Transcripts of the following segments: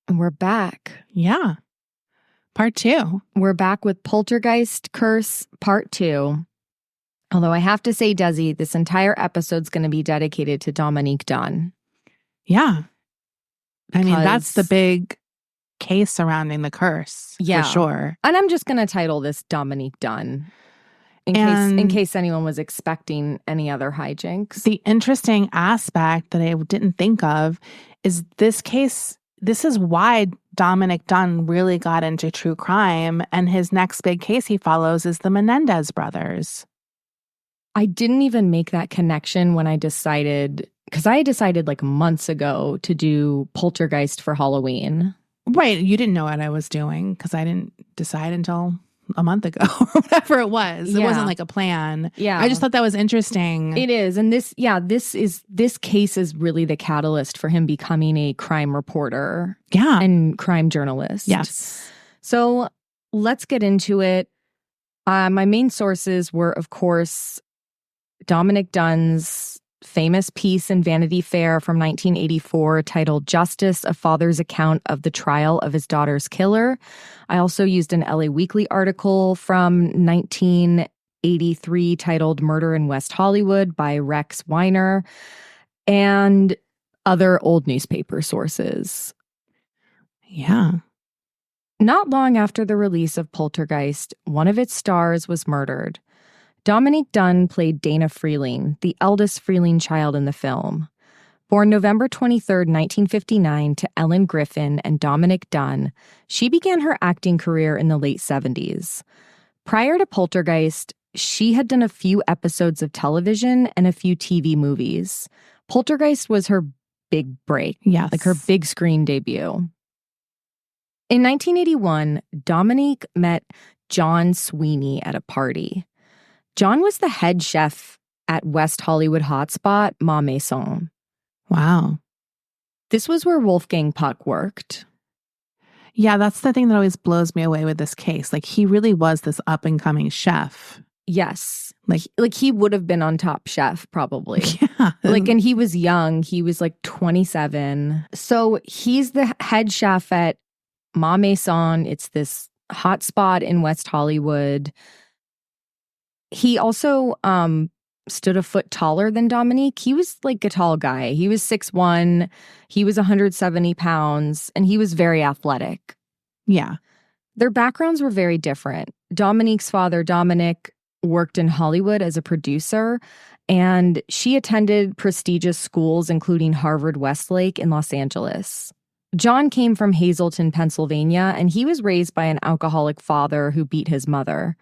We're back. Yeah. Part 2. We're back with Poltergeist Curse Part 2. Although I have to say, Desi, this entire episode's going to be dedicated to Dominique Dunne. Yeah. I mean, that's the big case surrounding the curse, for sure. And I'm just going to title this Dominique Dunne in case anyone was expecting any other hijinks. The interesting aspect that I didn't think of is this case. This is why Dominique Dunne really got into true crime, and his next big case he follows is the Menendez brothers. I didn't even make that connection when I decided, because I decided like months ago to do Poltergeist for Halloween. Right. You didn't know what I was doing because I didn't decide until a month ago or whatever it was. It wasn't like a plan. Yeah. I just thought that was interesting. It is. And this case is really the catalyst for him becoming a crime reporter. Yeah. And crime journalist. Yes. So let's get into it. My main sources were, of course, Dominique Dunne's famous piece in Vanity Fair from 1984 titled Justice, A Father's Account of the Trial of His Daughter's Killer. I also used an LA Weekly article from 1983 titled Murder in West Hollywood by Rex Weiner and other old newspaper sources. Yeah. Not long after the release of Poltergeist, one of its stars was murdered. Dominique Dunne played Dana Freeling, the eldest Freeling child in the film. Born November 23, 1959 to Ellen Griffin and Dominique Dunne, she began her acting career in the late 70s. Prior to Poltergeist, she had done a few episodes of television and a few TV movies. Poltergeist was her big break, like her big screen debut. In 1981, Dominique met John Sweeney at a party. John was the head chef at West Hollywood hotspot Ma Maison. Wow. This was where Wolfgang Puck worked. Yeah, that's the thing that always blows me away with this case. Like, he really was this up-and-coming chef. Yes. Like he would have been on Top Chef, probably. Yeah. And he was young. He was like 27. So he's the head chef at Ma Maison. It's this hotspot in West Hollywood. He also stood a foot taller than Dominique. He was like a tall guy. He was 6'1". He was 170 pounds, and he was very athletic. Yeah. Their backgrounds were very different. Dominique's father, Dominic, worked in Hollywood as a producer, and she attended prestigious schools, including Harvard Westlake in Los Angeles. John came from Hazleton, Pennsylvania, and he was raised by an alcoholic father who beat his mother.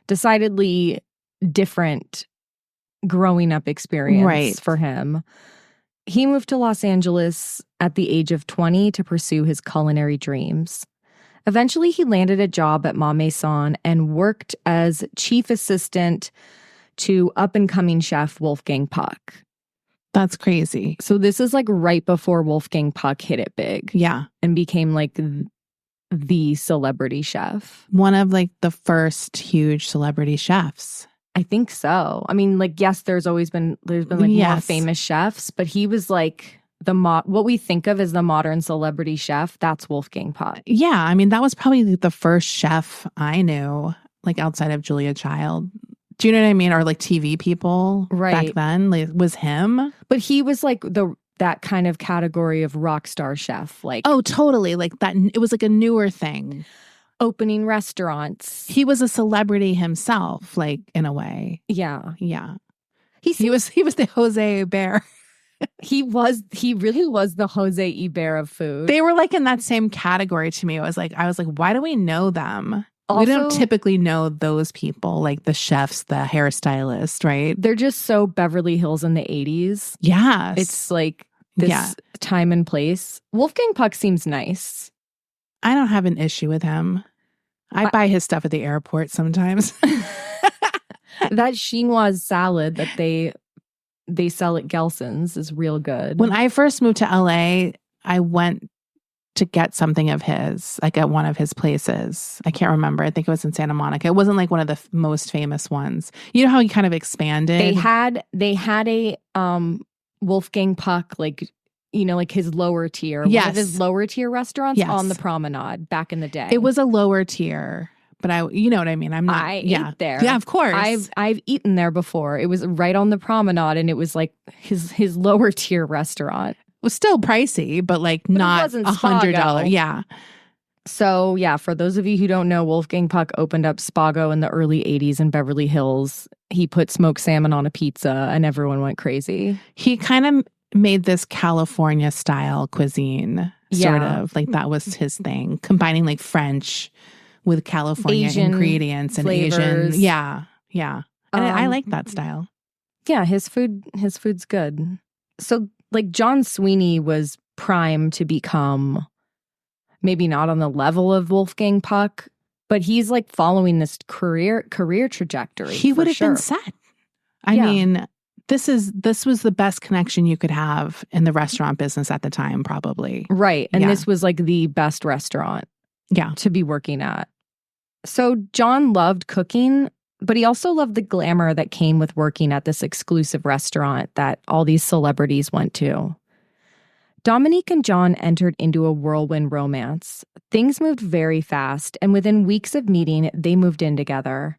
Decidedly different growing up experience for him. He moved to Los Angeles at the age of 20 to pursue his culinary dreams. Eventually, he landed a job at Ma Maison and worked as chief assistant to up-and-coming chef Wolfgang Puck. That's crazy. So this is like right before Wolfgang Puck hit it big. Yeah. And became like the celebrity chef. One of like the first huge celebrity chefs. I think so. I mean, like, yes, there's been like more famous chefs, but he was like what we think of as the modern celebrity chef. That's Wolfgang Puck. Yeah. I mean, that was probably the first chef I knew, like outside of Julia Child. Do you know what I mean? Or like TV people back then, like, was him. But he was like that kind of category of rock star chef. Like, oh, totally. Like that. It was like a newer thing. Opening restaurants. He was a celebrity himself, like, in a way. Yeah. Yeah. He was the Jose Hebert. He really was the Jose Hebert of food. They were like in that same category to me. I was like, why do we know them? Also, we don't typically know those people, like the chefs, the hairstylist, right? They're just so Beverly Hills in the 80s. Yes. It's like this time and place. Wolfgang Puck seems nice. I don't have an issue with him. I buy his stuff at the airport sometimes. That chinoise salad that they sell at Gelson's is real good. When I first moved to LA, I went to get something of his, like at one of his places. I can't remember. I think it was in Santa Monica. It wasn't like one of the most famous ones. You know how he kind of expanded? They had a Wolfgang Puck like like his lower tier. One of his Yes. lower tier restaurants Yes. on the promenade back in the day. It was a lower tier, but you know what I mean? I'm not. I yeah. ate there. Yeah, of course. I've eaten there before. It was right on the promenade, and it was like his lower tier restaurant. It was still pricey, but like But it not wasn't $100. Spago. Yeah. So yeah, for those of you who don't know, Wolfgang Puck opened up Spago in the early 80s in Beverly Hills. He put smoked salmon on a pizza and everyone went crazy. He kind of made this California style cuisine, sort of. Like that was his thing, combining like French with California Asian ingredients and flavors. Asian. Yeah. Yeah. And I like that style. Yeah, his food's good. So like John Sweeney was primed to become maybe not on the level of Wolfgang Puck, but he's like following this career trajectory. He would have been set. I mean, this was the best connection you could have in the restaurant business at the time, probably. Right. And this was like the best restaurant to be working at. So John loved cooking, but he also loved the glamour that came with working at this exclusive restaurant that all these celebrities went to. Dominique and John entered into a whirlwind romance. Things moved very fast, and within weeks of meeting, they moved in together.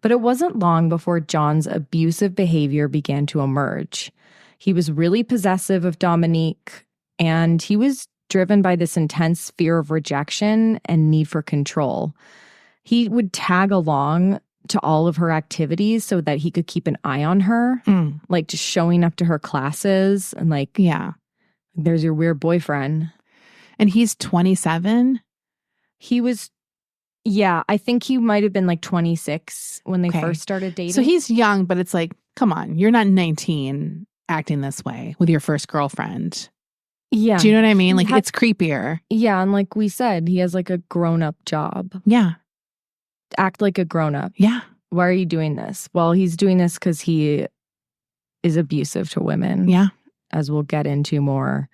But it wasn't long before John's abusive behavior began to emerge. He was really possessive of Dominique, and he was driven by this intense fear of rejection and need for control. He would tag along to all of her activities so that he could keep an eye on her, like just showing up to her classes and like, there's your weird boyfriend. And he's 27? He was, I think he might have been like 26 when they first started dating. So he's young, but it's like, come on, you're not 19 acting this way with your first girlfriend. Yeah. Do you know what I mean? Like, it's creepier. Yeah, and like we said, he has like a grown-up job. Yeah. Act like a grown-up. Yeah. Why are you doing this? Well, he's doing this because he is abusive to women. Yeah. As we'll get into more.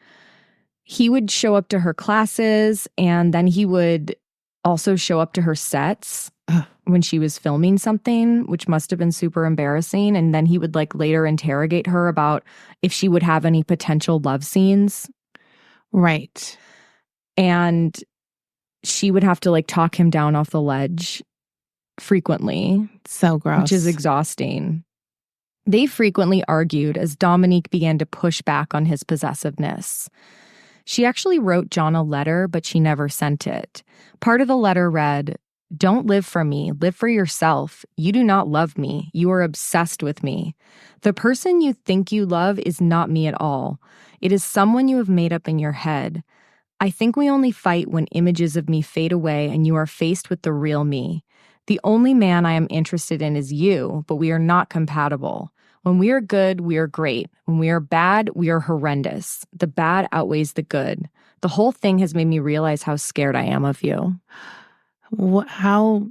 He would show up to her classes, and then he would also show up to her sets when she was filming something, which must have been super embarrassing. And then he would like later interrogate her about if she would have any potential love scenes. Right. And she would have to like talk him down off the ledge frequently. So gross. Which is exhausting. They frequently argued as Dominique began to push back on his possessiveness. She actually wrote John a letter, but she never sent it. Part of the letter read, "Don't live for me, live for yourself. You do not love me. You are obsessed with me. The person you think you love is not me at all. It is someone you have made up in your head. I think we only fight when images of me fade away and you are faced with the real me. The only man I am interested in is you, but we are not compatible. When we are good, we are great. When we are bad, we are horrendous. The bad outweighs the good. The whole thing has made me realize how scared I am of you." How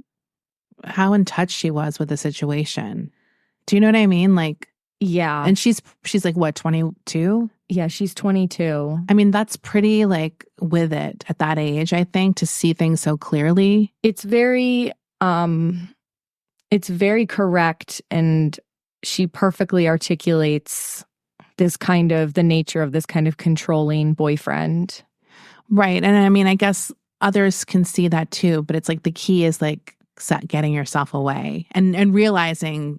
in touch she was with the situation. Do you know what I mean? Like, yeah. And she's like, what, 22? Yeah, she's 22. I mean, that's pretty like with it at that age, I think, to see things so clearly. It's very correct, and she perfectly articulates the nature of this kind of controlling boyfriend. Right. And I mean, I guess others can see that too, but it's like the key is like getting yourself away and realizing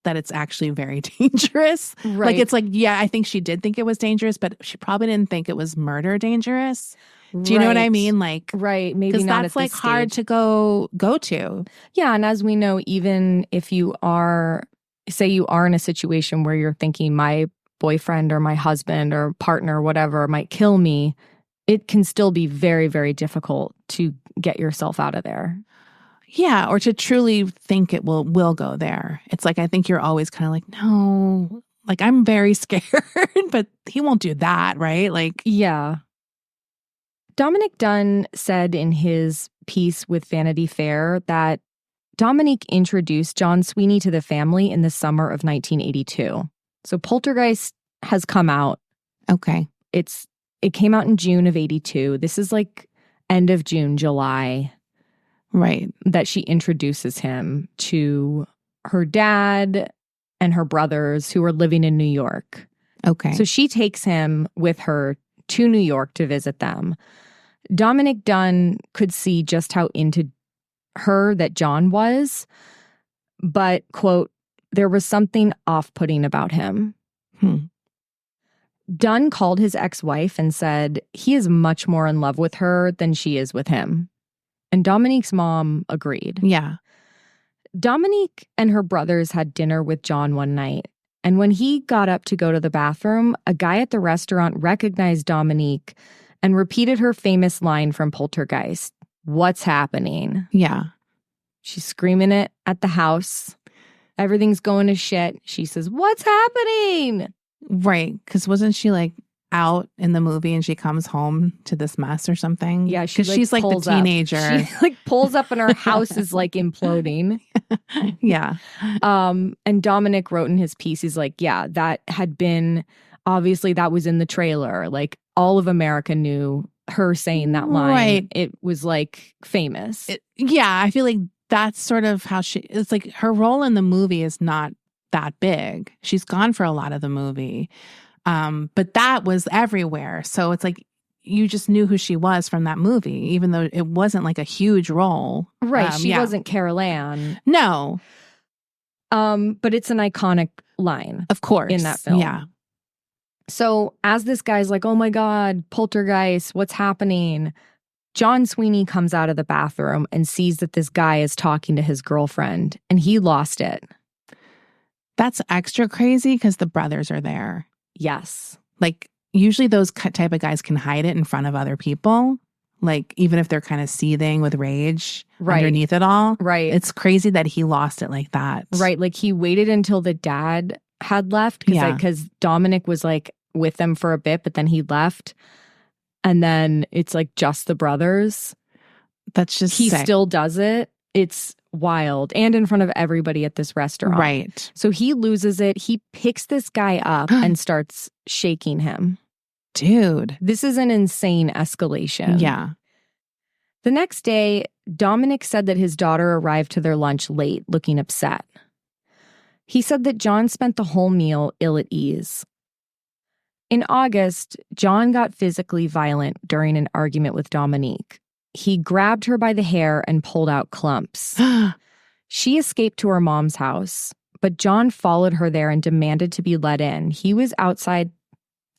that it's actually very dangerous. Right. Like, it's like, yeah, I think she did think it was dangerous, but she probably didn't think it was murder dangerous. Do you know what I mean? Like, right. Maybe not that's at like this hard stage. to go to. Yeah. And as we know, even if you are, say you are in a situation where you're thinking my boyfriend or my husband or partner or whatever might kill me, it can still be very, very difficult to get yourself out of there. Yeah, or to truly think it will go there. It's like, I think you're always kind of like, no, like I'm very scared, but he won't do that, right? Like, yeah. Dominique Dunne said in his piece with Vanity Fair that Dominique introduced John Sweeney to the family in the summer of 1982. So Poltergeist has come out. Okay. It came out in June of 82. This is like end of June, July. Right. That she introduces him to her dad and her brothers who are living in New York. Okay. So she takes him with her to New York to visit them. Dominique Dunne could see just how into her that John was, but, quote, there was something off-putting about him. Dunne called his ex-wife and said he is much more in love with her than she is with him. And Dominique's mom agreed. Yeah. Dominique and her brothers had dinner with John one night. And when he got up to go to the bathroom, a guy at the restaurant recognized Dominique and repeated her famous line from Poltergeist, "What's happening?" Yeah. She's screaming it at the house. Everything's going to shit. She says, "What's happening?" Right. Because wasn't she like out in the movie and she comes home to this mess or something? Yeah, because she's like the teenager. She like pulls up and her house is like imploding. Yeah. And Dominic wrote in his piece, he's like, yeah, that had been, obviously that was in the trailer. Like all of America knew her saying that line. Right. It was like famous. Yeah, I feel like that's sort of how it's like her role in the movie is not that big. She's gone for a lot of the movie. But that was everywhere. So it's like you just knew who she was from that movie, even though it wasn't like a huge role. Right. She wasn't Carol Ann. No. But it's an iconic line. Of course. In that film. Yeah. So as this guy's like, oh my God, poltergeist, what's happening? John Sweeney comes out of the bathroom and sees that this guy is talking to his girlfriend and he lost it. That's extra crazy because the brothers are there. Yes. Like usually those type of guys can hide it in front of other people. Like even if they're kind of seething with rage underneath it all. Right. It's crazy that he lost it like that. Right. Like he waited until the dad had left because Dominic was like with them for a bit, but then he left. And then it's like just the brothers. That's just he sick. Still does it. It's wild. And in front of everybody at this restaurant. Right. So he loses it. He picks this guy up and starts shaking him. Dude. This is an insane escalation. Yeah. The next day, Dominic said that his daughter arrived to their lunch late, looking upset. He said that John spent the whole meal ill at ease. In August, John got physically violent during an argument with Dominique. He grabbed her by the hair and pulled out clumps. She escaped to her mom's house, but John followed her there and demanded to be let in. He was outside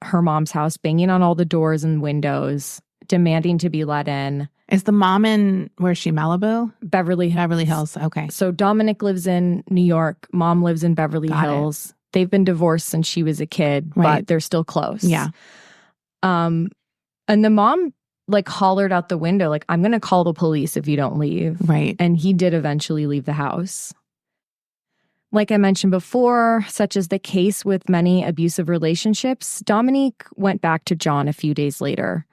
her mom's house, banging on all the doors and windows, demanding to be let in. Is the mom in, where's she, Malibu? Beverly Hills. Okay. So Dominic lives in New York. Mom lives in Beverly Hills. They've been divorced since she was a kid, but they're still close. Yeah. And the mom like hollered out the window, like, I'm going to call the police if you don't leave. Right. And he did eventually leave the house. Like I mentioned before, such as the case with many abusive relationships, Dominique went back to John a few days later.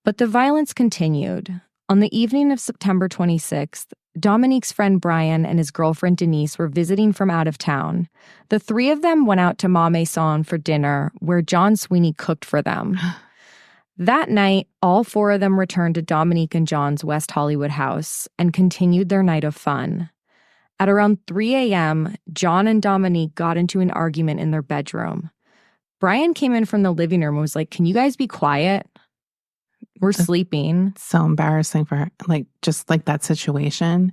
But the violence continued. On the evening of September 26th, Dominique's friend Brian and his girlfriend Denise were visiting from out of town. The three of them went out to Ma Maison for dinner, where John Sweeney cooked for them. That night, all four of them returned to Dominique and John's West Hollywood house and continued their night of fun. At around 3 a.m., John and Dominique got into an argument in their bedroom. Brian came in from the living room and was like, "Can you guys be quiet? We're sleeping." So embarrassing for her, like just like that situation.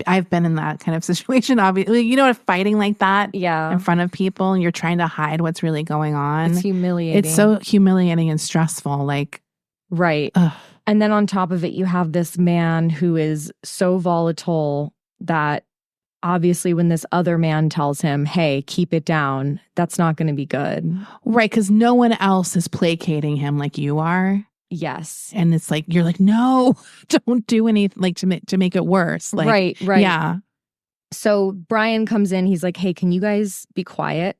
I've been in that kind of situation, obviously. You know, fighting like that in front of people and you're trying to hide what's really going on. It's humiliating. It's so humiliating and stressful. Like, right. Ugh. And then on top of it, you have this man who is so volatile that obviously when this other man tells him, hey, keep it down, that's not going to be good. Right. Because no one else is placating him like you are. Yes. And it's like, you're like, no, don't do anything like to make it worse. Like, right. Yeah. So Brian comes in. He's like, hey, can you guys be quiet?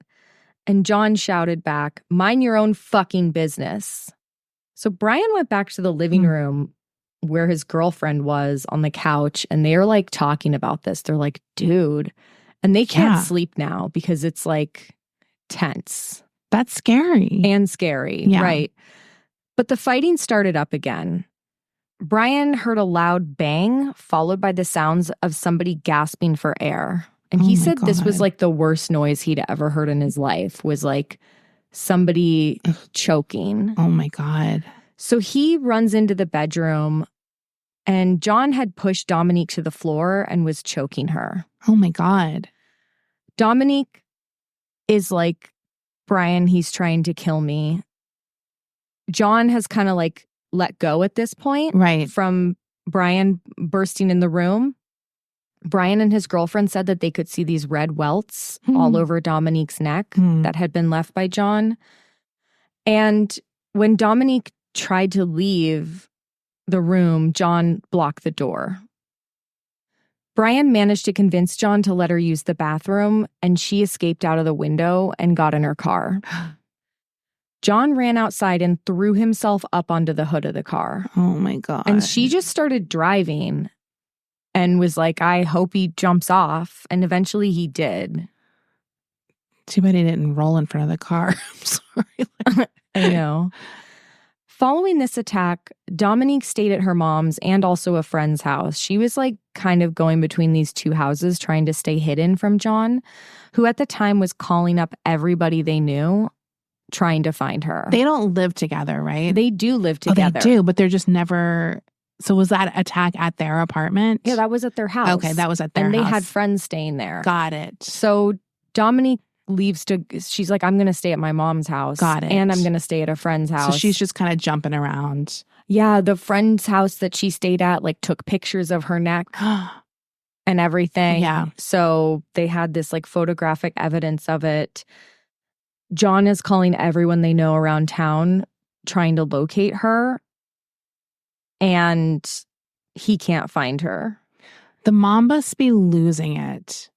And John shouted back, mind your own fucking business. So Brian went back to the living room where his girlfriend was on the couch. And they're like talking about this. They're like, dude. And they can't sleep now because it's like tense. That's scary. And scary. Yeah. Right. But the fighting started up again. Brian heard a loud bang followed by the sounds of somebody gasping for air. And he said this was like the worst noise he'd ever heard in his life, was like somebody choking. Oh my God. So he runs into the bedroom, and John had pushed Dominique to the floor and was choking her. Oh my God. Dominique is like, Brian, he's trying to kill me. John has kind of like let go at this point from Brian bursting in the room. Brian and his girlfriend said that they could see these red welts all over Dominique's neck that had been left by John. And when Dominique tried to leave the room, John blocked the door. Brian managed to convince John to let her use the bathroom, and she escaped out of the window and got in her car. John ran outside and threw himself up onto the hood of the car. Oh my God. And she just started driving and was like, I hope he jumps off. And eventually he did. Too bad he didn't roll in front of the car. I'm sorry. I know. Following this attack, Dominique stayed at her mom's and also a friend's house. She was like kind of going between these two houses, trying to stay hidden from John, who at the time was calling up everybody they knew, trying to find her. They don't live together, right? They do live together. Oh, they do, but they're just never... So was that attack at their apartment? Yeah, that was at their house. Okay, that was at their house. And they had friends staying there. Got it. So Dominique leaves she's like, I'm going to stay at my mom's house. Got it. And I'm going to stay at a friend's house. So she's just kind of jumping around. Yeah, the friend's house that she stayed at, like, took pictures of her neck and everything. Yeah. So they had this, like, photographic evidence of it. John is calling everyone they know around town, trying to locate her. And he can't find her. The mom must be losing it.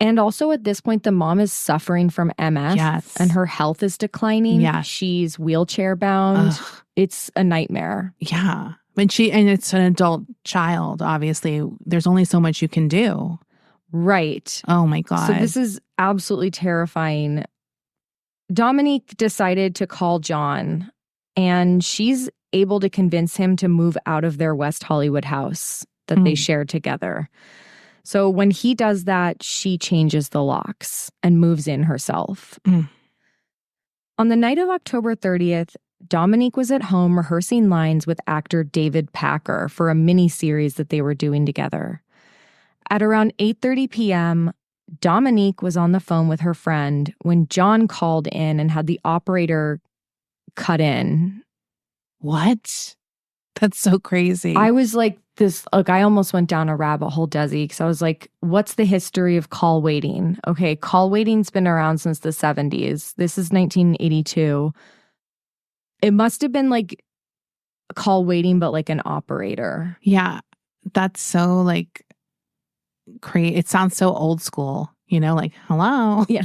And also at this point, the mom is suffering from MS. Yes. And her health is declining. Yeah. She's wheelchair bound. Ugh. It's a nightmare. Yeah. And it's an adult child, obviously. There's only so much you can do. Right. Oh my God. So this is absolutely terrifying. Dominique decided to call John, and she's able to convince him to move out of their West Hollywood house that they shared together. So when he does that, she changes the locks and moves in herself. On the night of October 30th, Dominique was at home rehearsing lines with actor David Packer for a mini-series that they were doing together. At around 8:30 p.m., Dominique was on the phone with her friend when John called in and had the operator cut in. What? That's so crazy. I was like, I almost went down a rabbit hole, Desi, because I was like, what's the history of call waiting? Okay, call waiting's been around since the 70s. This is 1982. It must have been like call waiting, but like an operator. Yeah, that's so like crazy. It sounds so old school, like, hello. Yeah.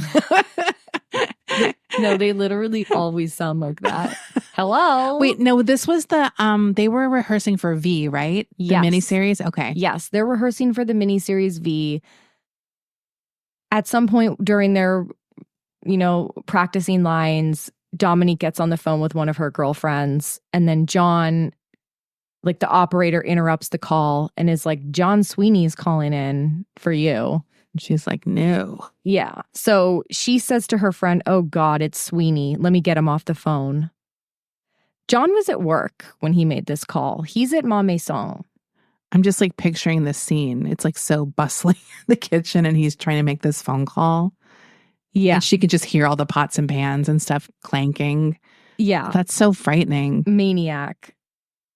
No, they literally always sound like that. Hello. Wait, no, this was they were rehearsing for V, right? The Yes. miniseries? Okay. Yes, they're rehearsing for the miniseries V. At some point during their, practicing lines, Dominique gets on the phone with one of her girlfriends, and then John, like the operator, interrupts the call and is like, John Sweeney's calling in for you. She's like, no. Yeah. So she says to her friend, oh God, it's Sweeney. Let me get him off the phone. John was at work when he made this call. He's at Ma Maison. I'm just like picturing this scene. It's like so bustling in the kitchen, and he's trying to make this phone call. Yeah. And she could just hear all the pots and pans and stuff clanking. Yeah. That's so frightening. Maniac.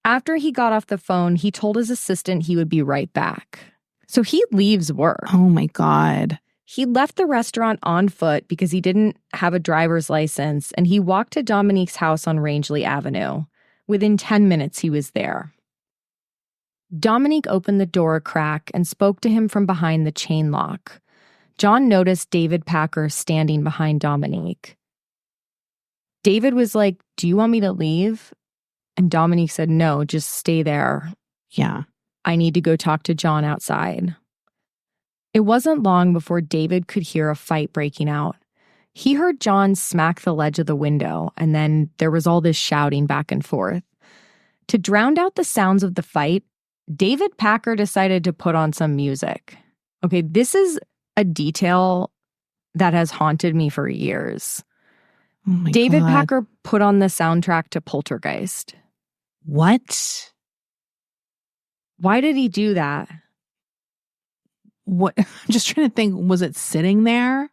After he got off the phone, he told his assistant he would be right back. So he leaves work. Oh my God. He left the restaurant on foot because he didn't have a driver's license, and he walked to Dominique's house on Rangeley Avenue. Within 10 minutes, he was there. Dominique opened the door a crack and spoke to him from behind the chain lock. John noticed David Packer standing behind Dominique. David was like, do you want me to leave? And Dominique said, no, just stay there. Yeah. I need to go talk to John outside. It wasn't long before David could hear a fight breaking out. He heard John smack the ledge of the window, and then there was all this shouting back and forth. To drown out the sounds of the fight, David Packer decided to put on some music. Okay, this is a detail that has haunted me for years. Oh my David God. Packer put on the soundtrack to Poltergeist. What? Why did he do that? What? I'm just trying to think. Was it sitting there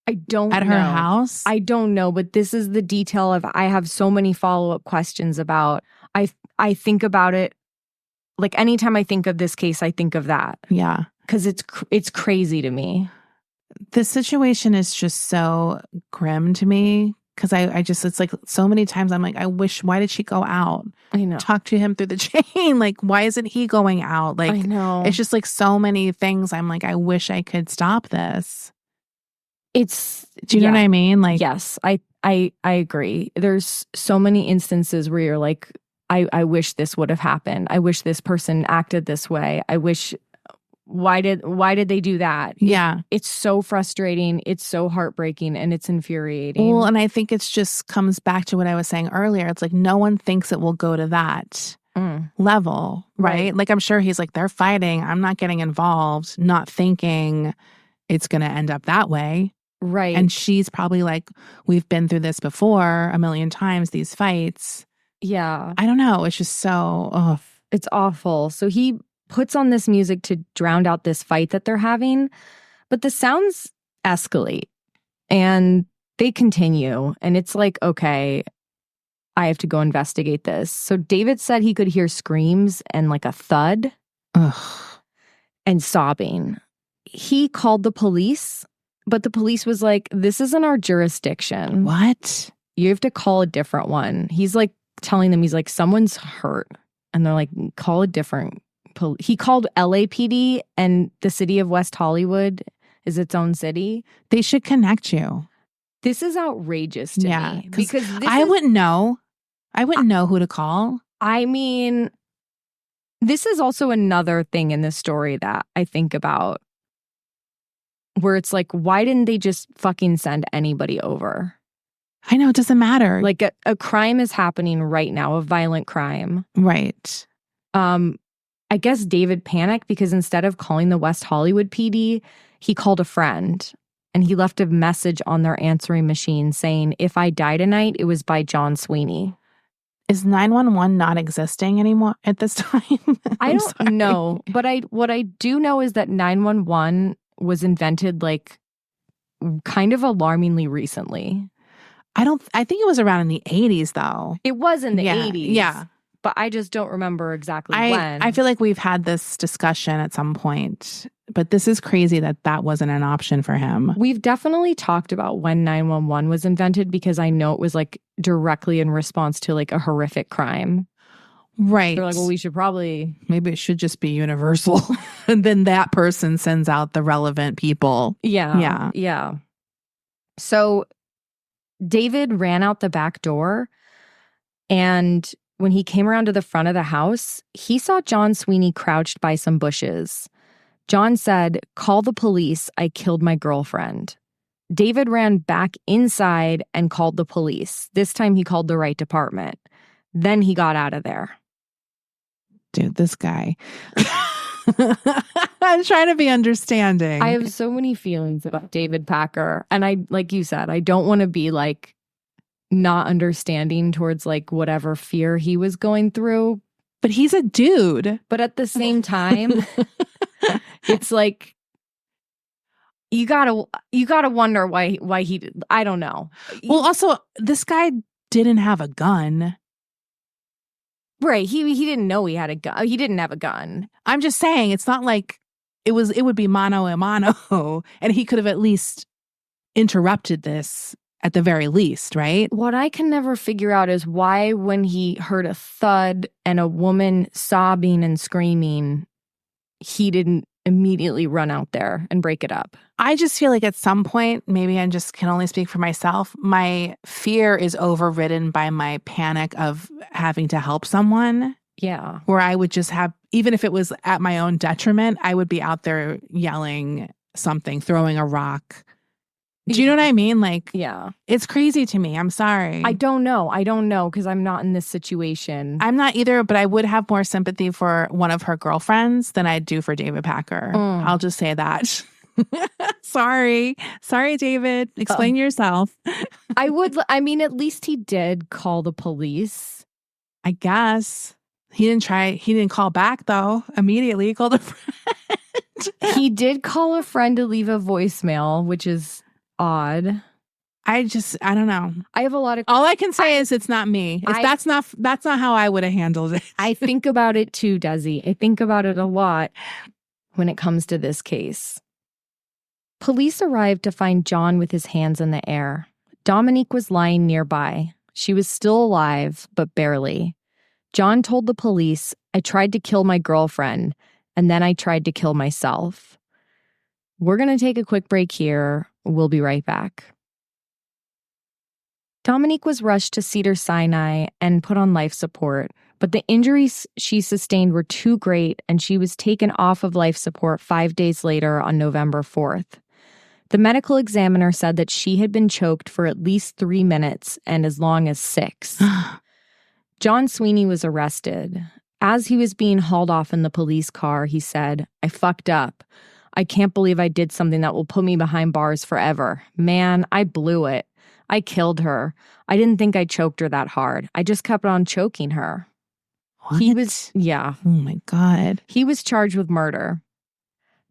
I don't at know. her house? I don't know, but this is the detail of I have so many follow-up questions about. I think about it like anytime I think of this case, I think of that. Yeah. Because it's crazy to me. The situation is just so grim to me because I just, it's like so many times I'm like, why did she go out? I know. Talk to him through the chain. Like, why isn't he going out? Like, I know. it's just like so many things. I'm like, I wish I could stop this. Do you know what I mean? Like, yes, I agree. There's so many instances where you're like, I wish this would have happened. I wish this person acted this way. I wish, why did they do that? Yeah. It's so frustrating. It's so heartbreaking and it's infuriating. Well, and I think it's just comes back to what I was saying earlier. It's like no one thinks it will go to that level, right? Like I'm sure he's like, they're fighting. I'm not getting involved, not thinking it's going to end up that way. Right. And she's probably like, we've been through this before a million times, these fights. Yeah. I don't know. It's just so, it's awful. So he puts on this music to drown out this fight that they're having, but the sounds escalate and they continue. And it's like, okay, I have to go investigate this. So David said he could hear screams and like a thud and sobbing. He called the police, but the police was like, this isn't our jurisdiction. What? You have to call a different one. He's like telling them, he's like, someone's hurt. And they're like, call a different he called LAPD, and the city of West Hollywood is its own city. They should connect you. This is outrageous to me. Because I wouldn't know. I wouldn't know who to call. I mean, this is also another thing in this story that I think about where it's like, why didn't they just fucking send anybody over? I know, it doesn't matter. Like a crime is happening right now, a violent crime. Right. I guess David panicked because instead of calling the West Hollywood PD, he called a friend and he left a message on their answering machine saying, if I die tonight, it was by John Sweeney. Is 911 not existing anymore at this time? I don't know. But what I do know is that 911 was invented like kind of alarmingly recently. I think it was around in the 80s though. It was in the 80s. Yeah. But I just don't remember exactly when. I feel like we've had this discussion at some point, but this is crazy that wasn't an option for him. We've definitely talked about when 911 was invented because I know it was like directly in response to like a horrific crime. Right. They're like, well, we should probably... Maybe it should just be universal. And then that person sends out the relevant people. Yeah. So David ran out the back door, and when he came around to the front of the house, he saw John Sweeney crouched by some bushes. John said, call the police. I killed my girlfriend. David ran back inside and called the police. This time he called the right department. Then he got out of there. Dude, this guy. I'm trying to be understanding. I have so many feelings about David Packer. And I, like you said, I don't want to be like not understanding towards like whatever fear he was going through. But he's a dude. But at the same time, it's like you gotta wonder why he I don't know. Well, also this guy didn't have a gun. Right. He didn't know he had a gun. He didn't have a gun. I'm just saying it's not like it would be mano a mano, and he could have at least interrupted this at the very least, right? What I can never figure out is why when he heard a thud and a woman sobbing and screaming, he didn't immediately run out there and break it up. I just feel like at some point, maybe I just can only speak for myself, my fear is overridden by my panic of having to help someone. Yeah. Where I would just have, even if it was at my own detriment, I would be out there yelling something, throwing a rock. Do you know what I mean? Like, yeah, it's crazy to me. I'm sorry. I don't know because I'm not in this situation. I'm not either, but I would have more sympathy for one of her girlfriends than I do for David Packer. I'll just say that. Sorry, David. Explain yourself. I mean, at least he did call the police. I guess. He didn't call back though. Immediately he called a friend. He did call a friend to leave a voicemail, which is odd. I don't know. I have a lot of... All I can say is it's not me. That's not how I would have handled it. I think about it too, Desi. I think about it a lot when it comes to this case. Police arrived to find John with his hands in the air. Dominique was lying nearby. She was still alive, but barely. John told the police, "I tried to kill my girlfriend, and then I tried to kill myself." We're going to take a quick break here. We'll be right back. Dominique was rushed to Cedars-Sinai and put on life support, but the injuries she sustained were too great, and she was taken off of life support 5 days later on November 4th. The medical examiner said that she had been choked for at least 3 minutes and as long as 6. John Sweeney was arrested. As he was being hauled off in the police car, he said, "I fucked up. I can't believe I did something that will put me behind bars forever. Man, I blew it. I killed her. I didn't think I choked her that hard. I just kept on choking her." What? Yeah. Oh my God. He was charged with murder.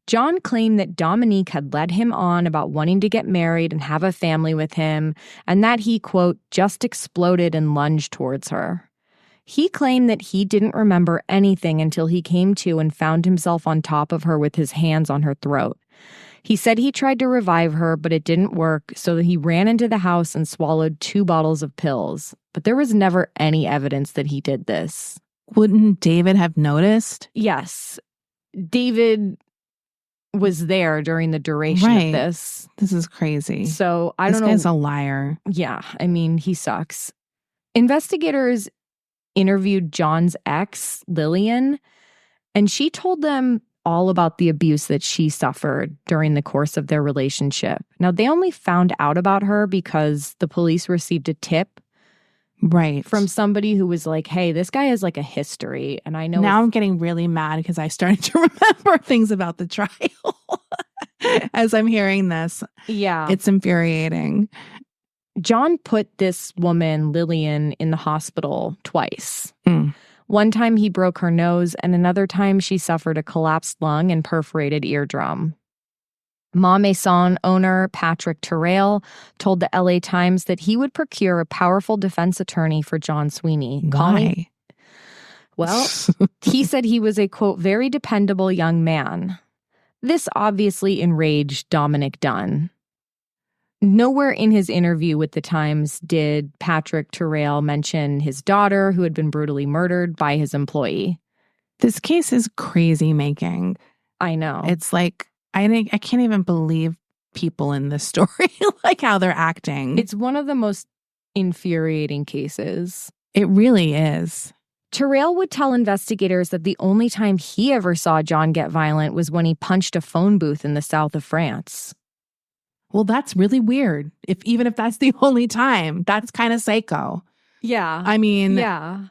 John claimed that Dominique had led him on about wanting to get married and have a family with him, and that he, quote, just exploded and lunged towards her. He claimed that he didn't remember anything until he came to and found himself on top of her with his hands on her throat. He said he tried to revive her, but it didn't work, so he ran into the house and swallowed 2 bottles of pills. But there was never any evidence that he did this. Wouldn't David have noticed? Yes. David was there during the duration of this. This is crazy. So I don't know. This guy's a liar. Yeah, I mean, he sucks. Investigators interviewed John's ex, Lillian, and she told them all about the abuse that she suffered during the course of their relationship. Now, they only found out about her because the police received a tip from somebody who was like, "Hey, this guy has like a history." And I know now I'm getting really mad because I started to remember things about the trial as I'm hearing this. Yeah. It's infuriating. John put this woman, Lillian, in the hospital twice. One time he broke her nose, and another time she suffered a collapsed lung and perforated eardrum. Ma Maison owner Patrick Terrell told the LA Times that he would procure a powerful defense attorney for John Sweeney. Why? Well, he said he was a, quote, very dependable young man. This obviously enraged Dominique Dunne. Nowhere in his interview with the Times did Patrick Terrell mention his daughter, who had been brutally murdered by his employee. This case is crazy making. I know. It's like, I can't even believe people in this story, like how they're acting. It's one of the most infuriating cases. It really is. Terrell would tell investigators that the only time he ever saw John get violent was when he punched a phone booth in the south of France. Well, that's really weird. Even if that's the only time, that's kind of psycho. Yeah. I mean, yeah.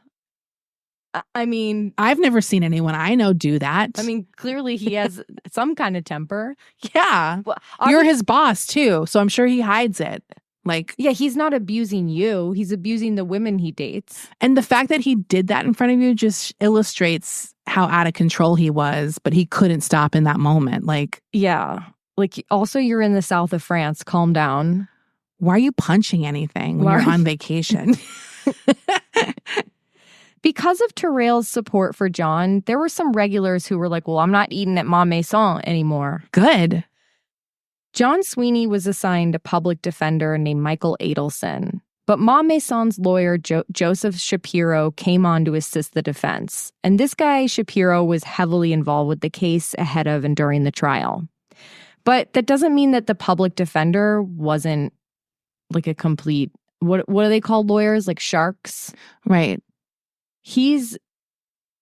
I mean, I've never seen anyone I know do that. I mean, clearly he has some kind of temper. Yeah. Well, you're his boss too, so I'm sure he hides it. Like, yeah, he's not abusing you. He's abusing the women he dates. And the fact that he did that in front of you just illustrates how out of control he was, but he couldn't stop in that moment. Like, yeah. Like, also, you're in the south of France. Calm down. Why are you punching anything when you're on vacation? Because of Terrell's support for John, there were some regulars who were like, well, I'm not eating at Ma Maison anymore. Good. John Sweeney was assigned a public defender named Michael Adelson. But Ma Maison's lawyer, Joseph Shapiro, came on to assist the defense. And this guy, Shapiro, was heavily involved with the case ahead of and during the trial. But that doesn't mean that the public defender wasn't like a complete, what do they call lawyers? Like sharks? Right.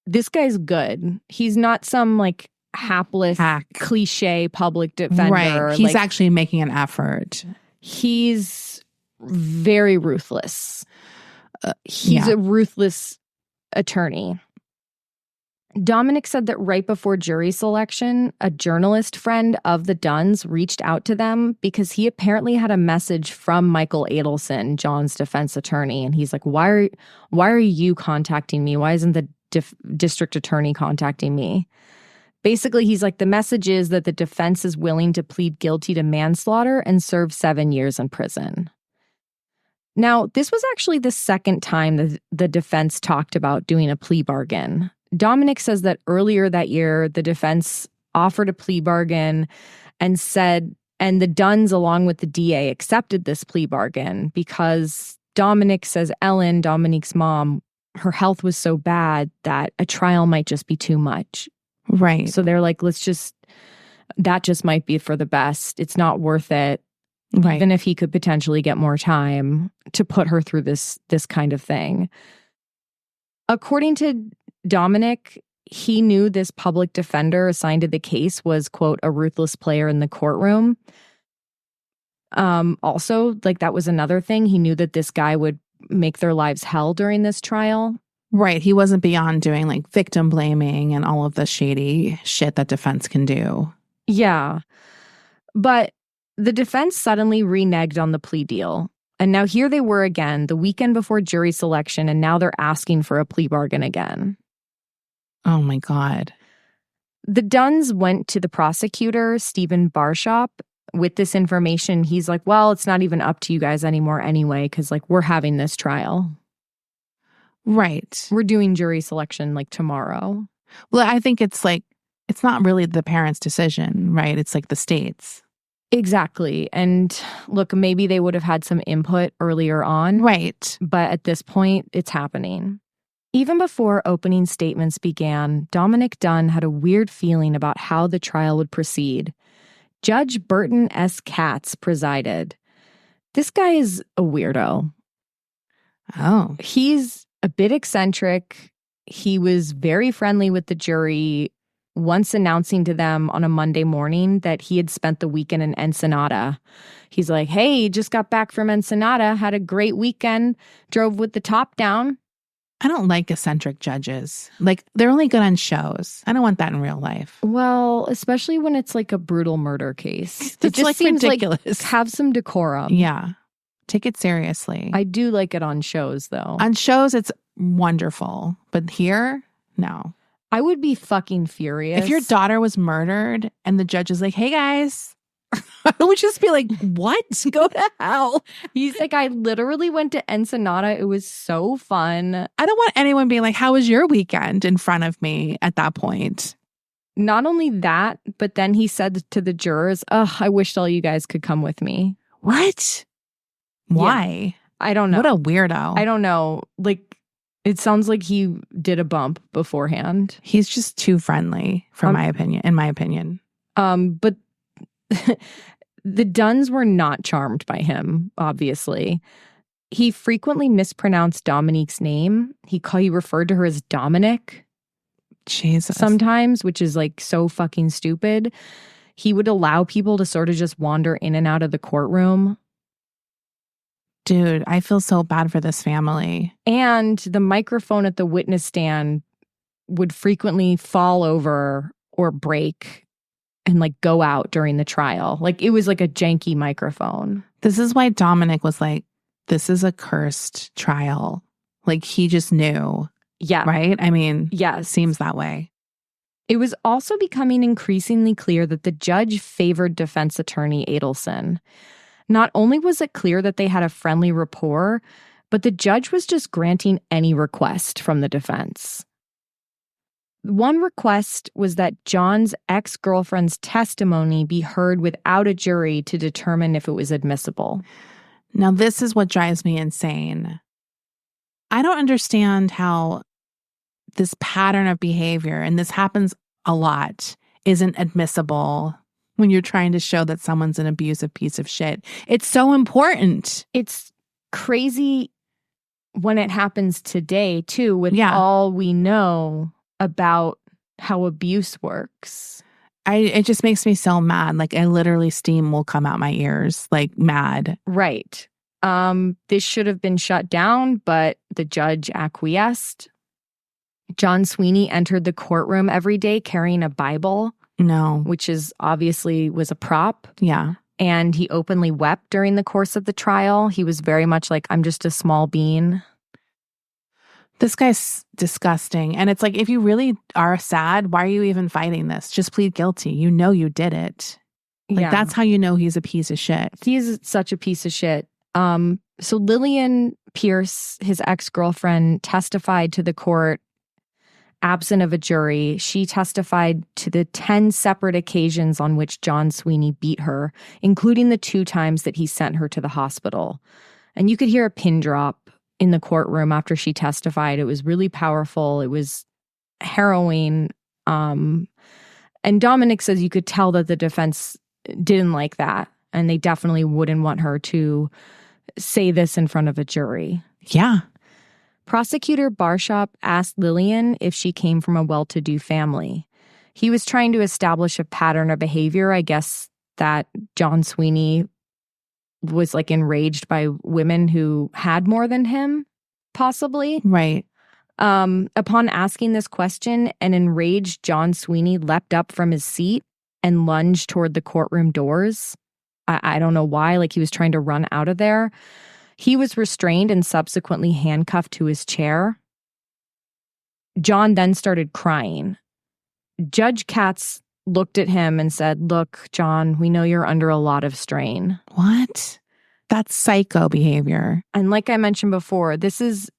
This guy's good. He's not some like hapless, cliche public defender. Right. He's actually making an effort. He's very ruthless. He's a ruthless attorney. Dominic said that right before jury selection, a journalist friend of the Dunnes reached out to them because he apparently had a message from Michael Adelson, John's defense attorney. And he's like, why are you contacting me? Why isn't the district attorney contacting me? Basically, he's like, the message is that the defense is willing to plead guilty to manslaughter and serve 7 years in prison. Now, this was actually the second time the defense talked about doing a plea bargain. Dominic says that earlier that year, the defense offered a plea bargain and the Dunnes, along with the DA, accepted this plea bargain because Dominic says Ellen, Dominique's mom, her health was so bad that a trial might just be too much. Right. So they're like, that just might be for the best. It's not worth it. Right. Even if he could potentially get more time to put her through this kind of thing. According to Dominic, he knew this public defender assigned to the case was, quote, a ruthless player in the courtroom. Also, like, that was another thing. He knew that this guy would make their lives hell during this trial. Right. He wasn't beyond doing like victim blaming and all of the shady shit that defense can do. Yeah. But the defense suddenly reneged on the plea deal. And now here they were again, the weekend before jury selection, and now they're asking for a plea bargain again. Oh my God. The Dunnes went to the prosecutor, Stephen Barshop, with this information. He's like, well, it's not even up to you guys anymore anyway, because like we're having this trial. Right. We're doing jury selection like tomorrow. Well, I think it's like, it's not really the parents' decision, right? It's like the state's. Exactly. And look, maybe they would have had some input earlier on. Right. But at this point, it's happening. Even before opening statements began, Dominique Dunne had a weird feeling about how the trial would proceed. Judge Burton S. Katz presided. This guy is a weirdo. Oh. He's a bit eccentric. He was very friendly with the jury, once announcing to them on a Monday morning that he had spent the weekend in Ensenada. He's like, hey, just got back from Ensenada, had a great weekend, drove with the top down. I don't like eccentric judges. Like, they're only good on shows. I don't want that in real life. Well, especially when it's like a brutal murder case. It just like seems ridiculous. Like, have some decorum. Yeah. Take it seriously. I do like it on shows, though. On shows, it's wonderful. But here, no. I would be fucking furious. If your daughter was murdered and the judge is like, hey, guys, I would just be like, what? Go to hell. He's like, I literally went to Ensenada. It was so fun. I don't want anyone being like, how was your weekend in front of me at that point? Not only that, but then he said to the jurors, I wish all you guys could come with me. What? Why? Yeah, I don't know. What a weirdo. I don't know. Like, it sounds like he did a bump beforehand. He's just too friendly, in my opinion. But the Dunnes were not charmed by him, obviously. He frequently mispronounced Dominique's name. He referred to her as Dominic. Jesus. Sometimes, which is like so fucking stupid. He would allow people to sort of just wander in and out of the courtroom. Dude, I feel so bad for this family. And the microphone at the witness stand would frequently fall over or break and like go out during the trial. Like, it was like a janky microphone. This is why Dominic was like, this is a cursed trial. Like, he just knew. Yeah. Right? I mean, yes. Seems that way. It was also becoming increasingly clear that the judge favored defense attorney Adelson. Not only was it clear that they had a friendly rapport, but the judge was just granting any request from the defense. One request was that John's ex-girlfriend's testimony be heard without a jury to determine if it was admissible. Now, this is what drives me insane. I don't understand how this pattern of behavior, and this happens a lot, isn't admissible when you're trying to show that someone's an abusive piece of shit. It's so important. It's crazy when it happens today, too, with all we know about how abuse works. It just makes me so mad. Like, I literally, steam will come out my ears, like mad. Right. This should have been shut down, but the judge acquiesced. John Sweeney entered the courtroom every day carrying a Bible. No. Which is obviously was a prop. Yeah. And he openly wept during the course of the trial. He was very much like, I'm just a small bean. This guy's disgusting. And it's like, if you really are sad, why are you even fighting this? Just plead guilty. You know you did it. Like, that's how you know he's a piece of shit. He is such a piece of shit. So Lillian Pierce, his ex-girlfriend, testified to the court absent of a jury. She testified to the 10 separate occasions on which John Sweeney beat her, including the 2 times that he sent her to the hospital. And you could hear a pin drop in the courtroom after she testified. It was really powerful. It was harrowing. And Dominic says you could tell that the defense didn't like that, and they definitely wouldn't want her to say this in front of a jury. Yeah. Prosecutor Barshop asked Lillian if she came from a well-to-do family. He was trying to establish a pattern of behavior, I guess, that John Sweeney was like enraged by women who had more than him, possibly. Right. Upon asking this question, an enraged John Sweeney leapt up from his seat and lunged toward the courtroom doors. I don't know why, like he was trying to run out of there. He was restrained and subsequently handcuffed to his chair. John then started crying. Judge Katz looked at him and said, "Look, John, we know you're under a lot of strain." What? That's psycho behavior. And like I mentioned before, this is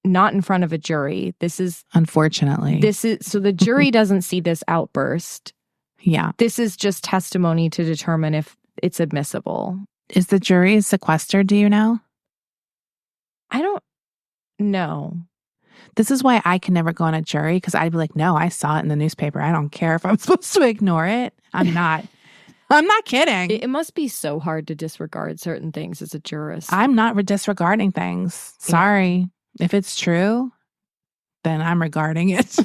not in front of a jury. This is... Unfortunately. So the jury doesn't see this outburst. Yeah. This is just testimony to determine if it's admissible. Is the jury sequestered, do you know? I don't know. This is why I can never go on a jury, because I'd be like, no, I saw it in the newspaper. I don't care if I'm supposed to ignore it. I'm not. I'm not kidding. It must be so hard to disregard certain things as a jurist. I'm not disregarding things. Sorry. Yeah. If it's true, then I'm regarding it.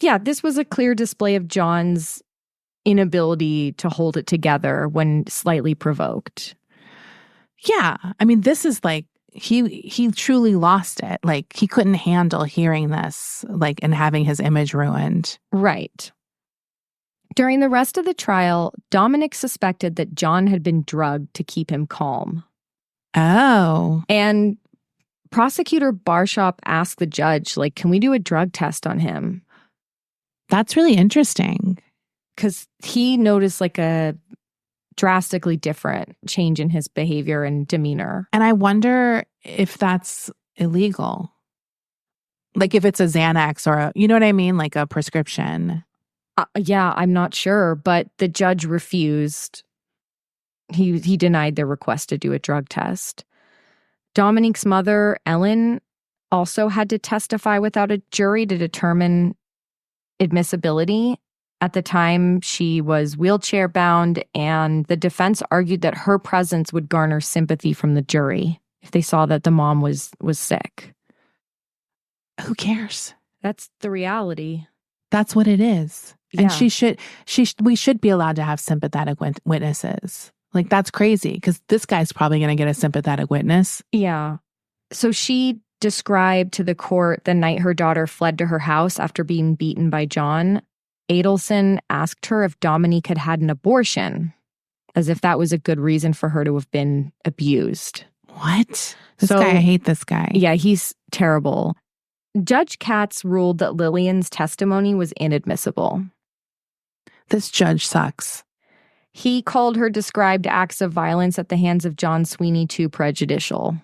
Yeah, this was a clear display of John's inability to hold it together when slightly provoked. Yeah. I mean, this is like, he truly lost it. Like, he couldn't handle hearing this, like, and having his image ruined. Right. During the rest of the trial, Dominic suspected that John had been drugged to keep him calm. Oh. And Prosecutor Barshop asked the judge, like, can we do a drug test on him? That's really interesting. Because he noticed like a drastically different change in his behavior and demeanor. And I wonder if that's illegal. Like if it's a Xanax or a, you know what I mean? Like a prescription. Yeah, I'm not sure. But the judge refused. He denied their request to do a drug test. Dominique's mother, Ellen, also had to testify without a jury to determine admissibility. At the time, she was wheelchair bound, and the defense argued that her presence would garner sympathy from the jury if they saw that the mom was sick. Who cares? That's the reality. That's what it is. Yeah. And we should be allowed to have sympathetic witnesses. Like, that's crazy, because this guy's probably going to get a sympathetic witness. Yeah. So she described to the court the night her daughter fled to her house after being beaten by John. Adelson asked her if Dominique had had an abortion, as if that was a good reason for her to have been abused. What? I hate this guy. Yeah, he's terrible. Judge Katz ruled that Lillian's testimony was inadmissible. This judge sucks. He called her described acts of violence at the hands of John Sweeney too prejudicial.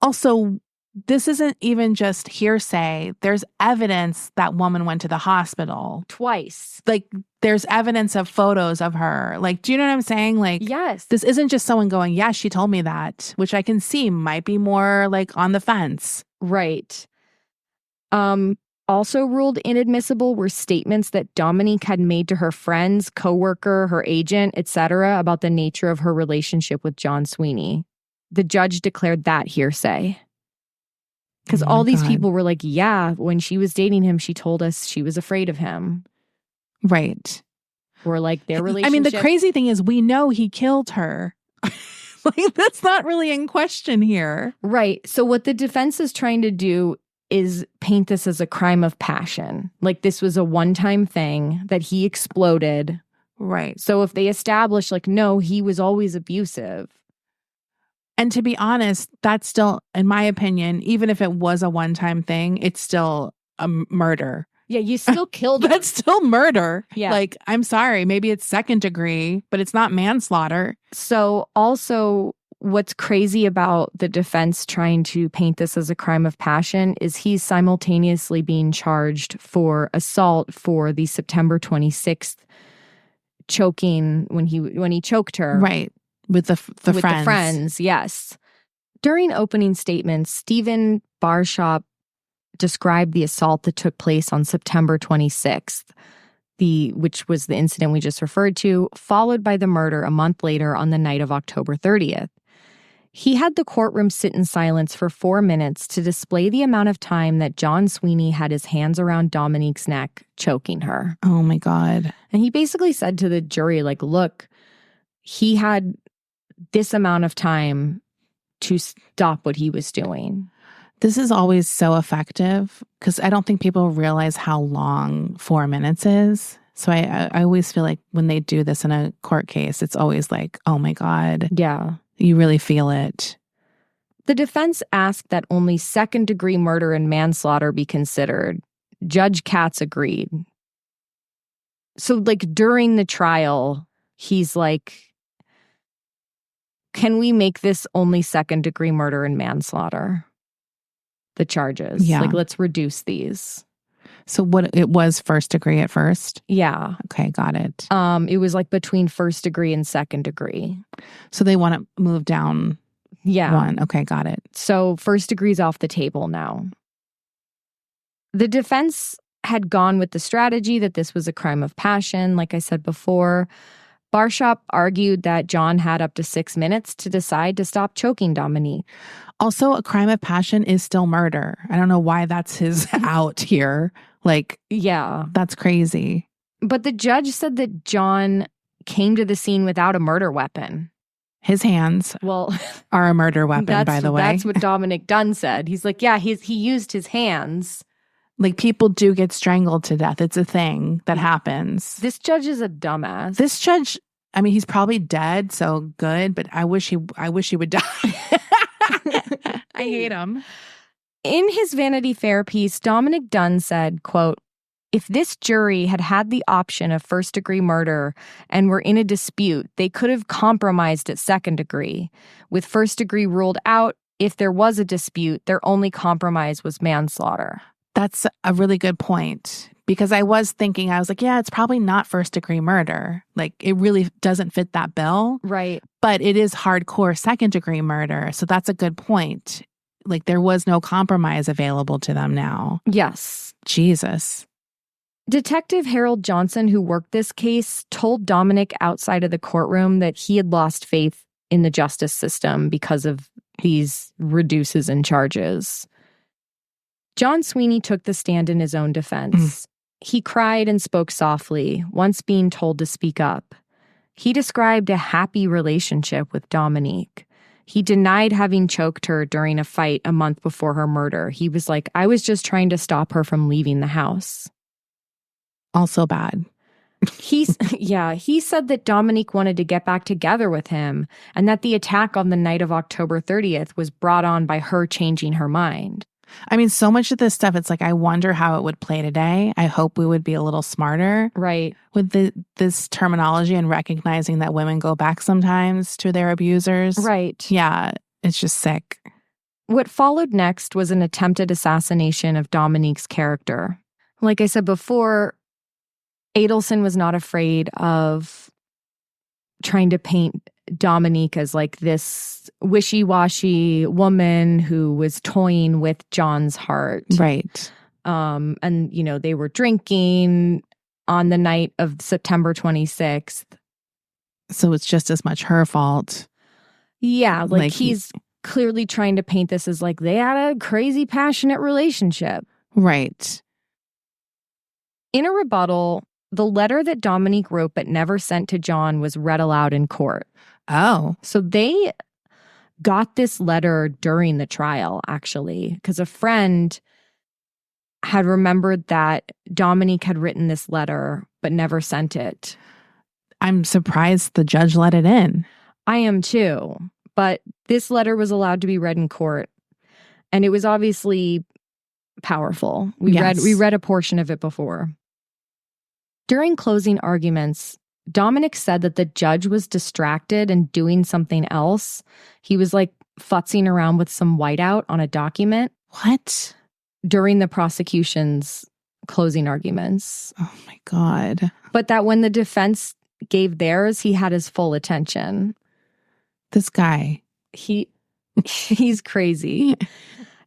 Also, this isn't even just hearsay. There's evidence that woman went to the hospital. Twice. Like, there's evidence of photos of her. Like, do you know what I'm saying? Like, yes. This isn't just someone going, yeah, she told me that, which I can see might be more like on the fence. Right. Also ruled inadmissible were statements that Dominique had made to her friends, coworker, her agent, etc., about the nature of her relationship with John Sweeney. The judge declared that hearsay. Because all these people were like, yeah, when she was dating him, she told us she was afraid of him. Right. Or like their relationship. I mean, the crazy thing is we know he killed her. Like, that's not really in question here. Right. So what the defense is trying to do is paint this as a crime of passion. Like this was a one-time thing that he exploded. Right. So if they establish like, no, he was always abusive. And to be honest, that's still, in my opinion, even if it was a one-time thing, it's still a murder. Yeah, you still killed him. That's still murder. Yeah. Like, I'm sorry, maybe it's second degree, but it's not manslaughter. So also what's crazy about the defense trying to paint this as a crime of passion is he's simultaneously being charged for assault for the September 26th choking when he choked her. Right. With the friends. With the friends, yes. During opening statements, Stephen Barshop described the assault that took place on September 26th, which was the incident we just referred to, followed by the murder a month later on the night of October 30th. He had the courtroom sit in silence for 4 minutes to display the amount of time that John Sweeney had his hands around Dominique's neck, choking her. Oh my God. And he basically said to the jury, like, look, he had this amount of time to stop what he was doing. This is always so effective because I don't think people realize how long 4 minutes is. So I always feel like when they do this in a court case, it's always like, oh my God. Yeah. You really feel it. The defense asked that only second-degree murder and manslaughter be considered. Judge Katz agreed. So, like, during the trial, he's like, can we make this only second-degree murder and manslaughter? The charges. Yeah. Like, let's reduce these. So what, it was first degree at first? Yeah. Okay, got it. It was like between first degree and second degree. So they want to move down one. Okay, got it. So first degree's off the table now. The defense had gone with the strategy that this was a crime of passion, like I said before. Barshop argued that John had up to 6 minutes to decide to stop choking Dominique. Also, a crime of passion is still murder. I don't know why that's his out here. Like, yeah, that's crazy. But the judge said that John came to the scene without a murder weapon. His hands are a murder weapon, by the way. That's what Dominique Dunne said. He's like, yeah, he used his hands. Like, people do get strangled to death. It's a thing that happens. This judge is a dumbass. This judge, I mean, he's probably dead, so good, but I wish he would die. I hate him. In his Vanity Fair piece, Dominique Dunne said, quote, if this jury had had the option of first-degree murder and were in a dispute, they could have compromised at second degree. With first degree ruled out, if there was a dispute, their only compromise was manslaughter. That's a really good point. Because I was thinking, I was like, yeah, it's probably not first-degree murder. Like, it really doesn't fit that bill. Right. But it is hardcore second-degree murder. So that's a good point. Like, there was no compromise available to them now. Yes. Jesus. Detective Harold Johnson, who worked this case, told Dominic outside of the courtroom that he had lost faith in the justice system because of these reduces in charges. John Sweeney took the stand in his own defense. He cried and spoke softly, once being told to speak up. He described a happy relationship with Dominique. He denied having choked her during a fight a month before her murder. He was like, I was just trying to stop her from leaving the house. Also bad. He said that Dominique wanted to get back together with him and that the attack on the night of October 30th was brought on by her changing her mind. I mean, so much of this stuff, it's like, I wonder how it would play today. I hope we would be a little smarter. Right. With this terminology and recognizing that women go back sometimes to their abusers. Right. Yeah, it's just sick. What followed next was an attempted assassination of Dominique's character. Like I said before, Adelson was not afraid of trying to paint Dominique as like this wishy-washy woman who was toying with John's heart. Right. And, you know, they were drinking on the night of September 26th. So it's just as much her fault. Yeah, like he's clearly trying to paint this as like they had a crazy, passionate relationship. Right. In a rebuttal, the letter that Dominique wrote but never sent to John was read aloud in court. Oh. So they got this letter during the trial, actually, because a friend had remembered that Dominique had written this letter but never sent it. I'm surprised the judge let it in. I am too. But this letter was allowed to be read in court, and it was obviously powerful. We read a portion of it before. During closing arguments, Dominic said that the judge was distracted and doing something else. He was like futzing around with some whiteout on a document. What? During the prosecution's closing arguments. Oh my God. But that when the defense gave theirs, he had his full attention. This guy. He's crazy.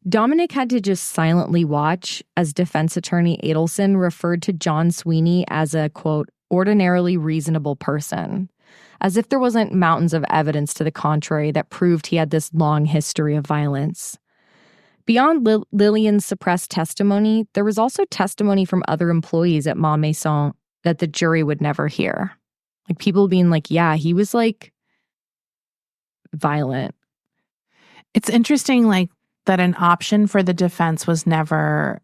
Dominic had to just silently watch as defense attorney Adelson referred to John Sweeney as a, quote, ordinarily reasonable person, as if there wasn't mountains of evidence to the contrary that proved he had this long history of violence. Beyond Lillian's suppressed testimony, there was also testimony from other employees at Ma Maison that the jury would never hear. Like people being like, yeah, he was like violent. It's interesting, like, that an option for the defense was never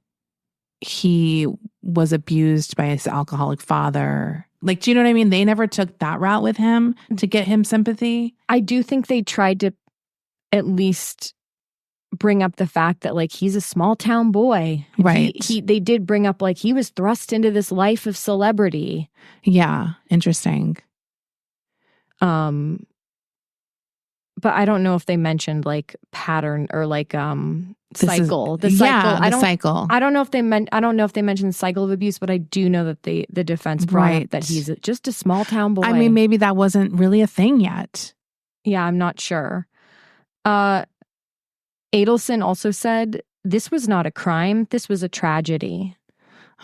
he was abused by his alcoholic father. Like, do you know what I mean? They never took that route with him to get him sympathy. I do think they tried to at least bring up the fact that, like, he's a small town boy. Right. They did bring up, like, he was thrust into this life of celebrity. Yeah. Interesting. But I don't know if they mentioned like pattern or like cycle. The cycle. Yeah, the cycle. I don't know if they mentioned the cycle of abuse, but I do know that the defense brought up that he's just a small town boy. I mean, maybe that wasn't really a thing yet. Yeah, I'm not sure. Adelson also said this was not a crime. This was a tragedy.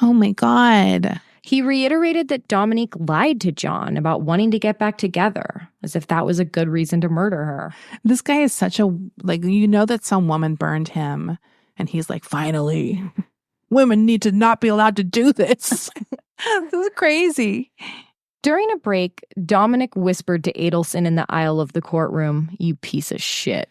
Oh my God. He reiterated that Dominique lied to John about wanting to get back together, as if that was a good reason to murder her. This guy is such a, like, you know that some woman burned him, and he's like, finally, women need to not be allowed to do this. This is crazy. During a break, Dominic whispered to Adelson in the aisle of the courtroom, "You piece of shit."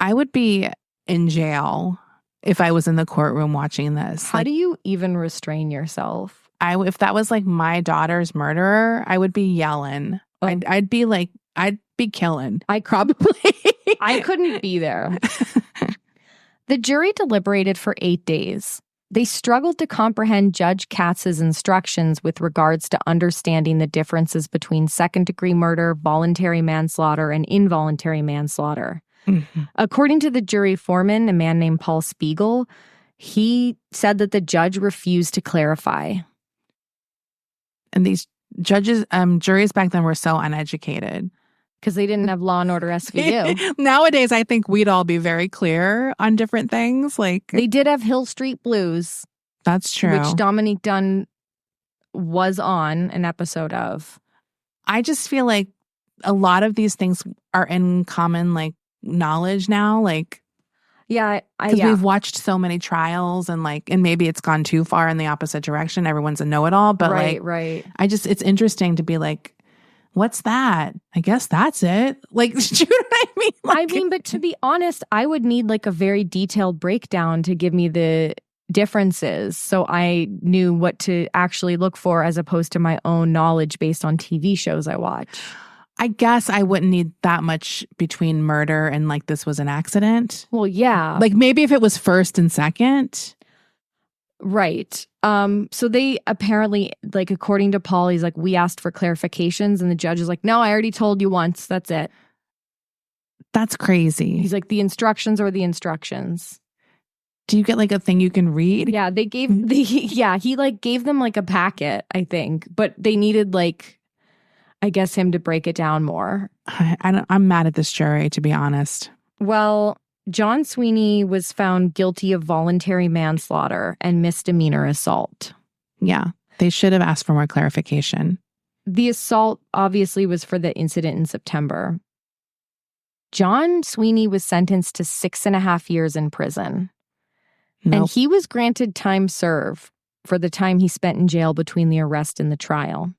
I would be in jail if I was in the courtroom watching this. How do you even restrain yourself? If that was like my daughter's murderer, I would be yelling. Oh. I'd be killing. I couldn't be there. The jury deliberated for 8 days. They struggled to comprehend Judge Katz's instructions with regards to understanding the differences between second-degree murder, voluntary manslaughter, and involuntary manslaughter. Mm-hmm. According to the jury foreman, a man named Paul Spiegel, he said that the judge refused to clarify. And these juries back then were so uneducated. Because they didn't have Law and Order SVU. Nowadays, I think we'd all be very clear on different things. Like, they did have Hill Street Blues. That's true. Which Dominique Dunne was on an episode of. I just feel like a lot of these things are in common, like, knowledge now, like, yeah, because we've watched so many trials, and like, and maybe it's gone too far in the opposite direction. Everyone's a know-it-all, but right. It's interesting to be like, what's that? I guess that's it. Like, do you know what I mean? Like, but to be honest, I would need like a very detailed breakdown to give me the differences, so I knew what to actually look for, as opposed to my own knowledge based on TV shows I watch. I guess I wouldn't need that much between murder and like this was an accident. Well, yeah. Like maybe if it was first and second. Right. So they apparently, like, according to Paul, he's like, we asked for clarifications, and the judge is like, no, I already told you once. That's it. That's crazy. He's like, the instructions are the instructions. Do you get like a thing you can read? Yeah, he like gave them like a packet, I think, but they needed like, I guess, him to break it down more. I'm mad at this jury, to be honest. Well, John Sweeney was found guilty of voluntary manslaughter and misdemeanor assault. Yeah, they should have asked for more clarification. The assault obviously was for the incident in September. John Sweeney was sentenced to 6.5 years in prison. Nope. And he was granted time served for the time he spent in jail between the arrest and the trial.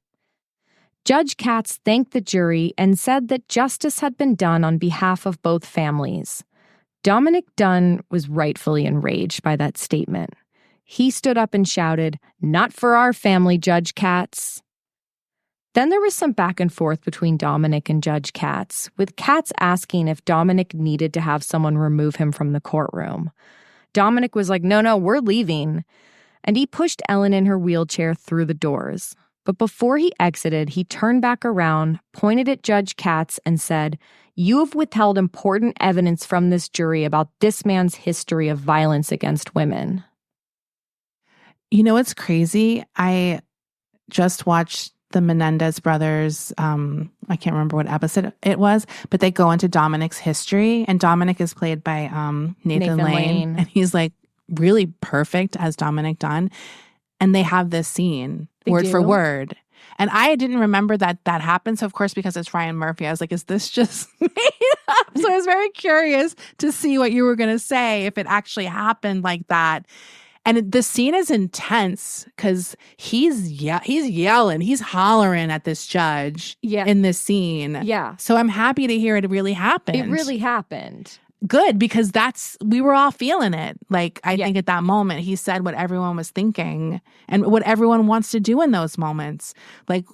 Judge Katz thanked the jury and said that justice had been done on behalf of both families. Dominique Dunne was rightfully enraged by that statement. He stood up and shouted, "Not for our family, Judge Katz." Then there was some back and forth between Dominic and Judge Katz, with Katz asking if Dominic needed to have someone remove him from the courtroom. Dominic was like, no, we're leaving. And he pushed Ellen in her wheelchair through the doors. But before he exited, he turned back around, pointed at Judge Katz, and said, "You have withheld important evidence from this jury about this man's history of violence against women." You know what's crazy? I just watched the Menendez brothers, I can't remember what episode it was, but they go into Dominic's history, and Dominic is played by Nathan Lane, and he's like really perfect as Dominique Dunne. And they have this scene word for word. And I didn't remember that happened. So, of course, because it's Ryan Murphy, I was like, is this just made up? So I was very curious to see what you were going to say, if it actually happened like that. And the scene is intense because he's yelling, he's hollering at this judge in this scene. Yeah. So I'm happy to hear it really happened. It really happened. Good, because we were all feeling it. Like, I think at that moment, he said what everyone was thinking and what everyone wants to do in those moments. Like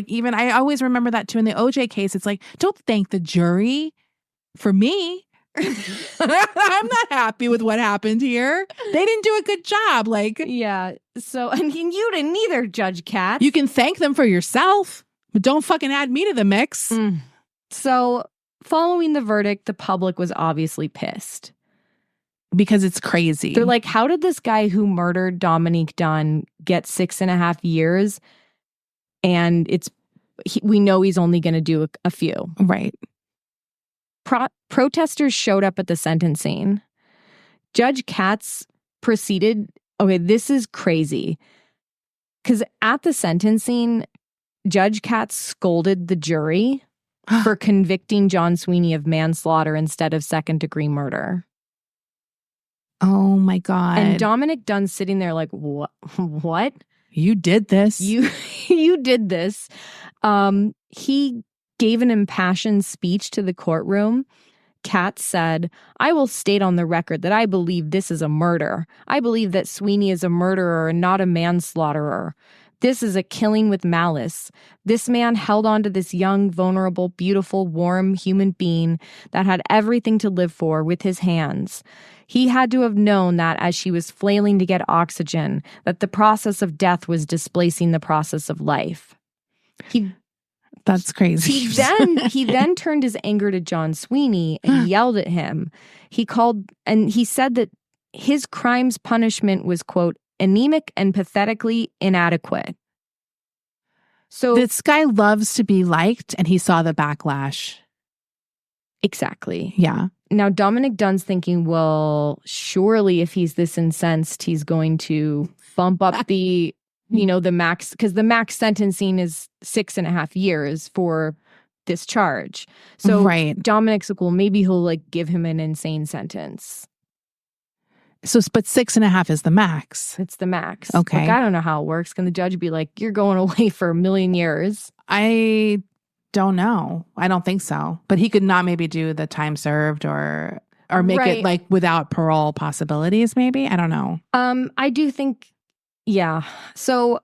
even, I always remember that too in the OJ case. It's like, don't thank the jury for me. I'm not happy with what happened here. They didn't do a good job. So, I mean, you didn't either, Judge Katz. You can thank them for yourself, but don't fucking add me to the mix. So, following the verdict, the public was obviously pissed. Because it's crazy. They're like, how did this guy who murdered Dominique Dunne get 6.5 years? And we know he's only going to do a few. Right. Protesters showed up at the sentencing. Judge Katz proceeded, okay, this is crazy. Because at the sentencing, Judge Katz scolded the jury for convicting John Sweeney of manslaughter instead of second-degree murder. Oh, my God. And Dominique Dunne sitting there like, what? You did this. You did this. He gave an impassioned speech to the courtroom. Katz said, "I will state on the record that I believe this is a murder. I believe that Sweeney is a murderer and not a manslaughterer. This is a killing with malice. This man held on to this young, vulnerable, beautiful, warm human being that had everything to live for with his hands. He had to have known that as she was flailing to get oxygen, that the process of death was displacing the process of life." That's crazy. He then turned his anger to John Sweeney and yelled at him. He said that his crime's punishment was, quote, anemic and pathetically inadequate. So this guy loves to be liked, and he saw the backlash. Exactly. Yeah. Now, Dominique Dunne's thinking, well, surely if he's this incensed, he's going to bump up the max, because the max sentencing is 6.5 years for this charge. So Dominique's like, well, maybe he'll give him an insane sentence. So, but 6.5 is the max. It's the max. Okay. I don't know how it works. Can the judge be like, you're going away for 1 million years? I don't know. I don't think so. But he could not maybe do the time served or make it without parole possibilities, maybe? I don't know. I do think, yeah. So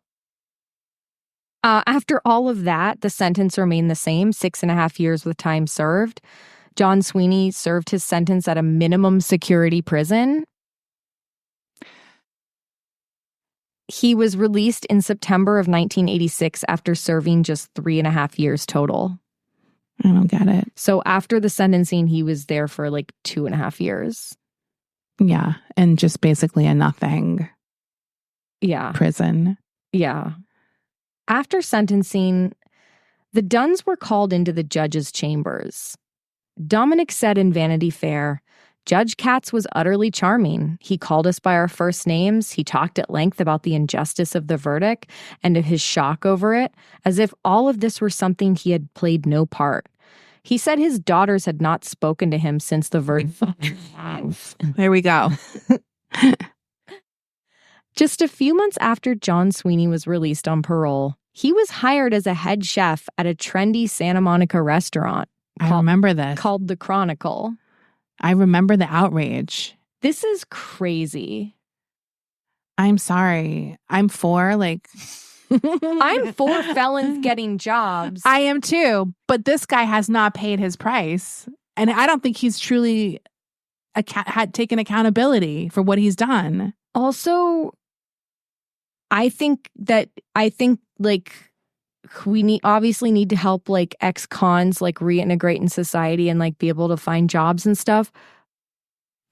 after all of that, the sentence remained the same, 6.5 years with time served. John Sweeney served his sentence at a minimum security prison. He was released in September of 1986 after serving just 3.5 years total. I don't get it. So after the sentencing, he was there for 2.5 years. Yeah. And just basically a nothing. Yeah. Prison. Yeah. After sentencing, the Dunnes were called into the judge's chambers. Dominic said in Vanity Fair, "Judge Katz was utterly charming. He called us by our first names. He talked at length about the injustice of the verdict and of his shock over it, as if all of this were something he had played no part. He said his daughters had not spoken to him since the verdict." There we go. Just a few months after John Sweeney was released on parole, He was hired as a head chef at a trendy Santa Monica restaurant. I remember this. Called The Chronicle. I remember the outrage. This is crazy. I'm sorry. I'm for I'm for felons getting jobs. I am too. But this guy has not paid his price. And I don't think he's truly had taken accountability for what he's done. Also, I think we obviously need to help like ex-cons like reintegrate in society and like be able to find jobs and stuff.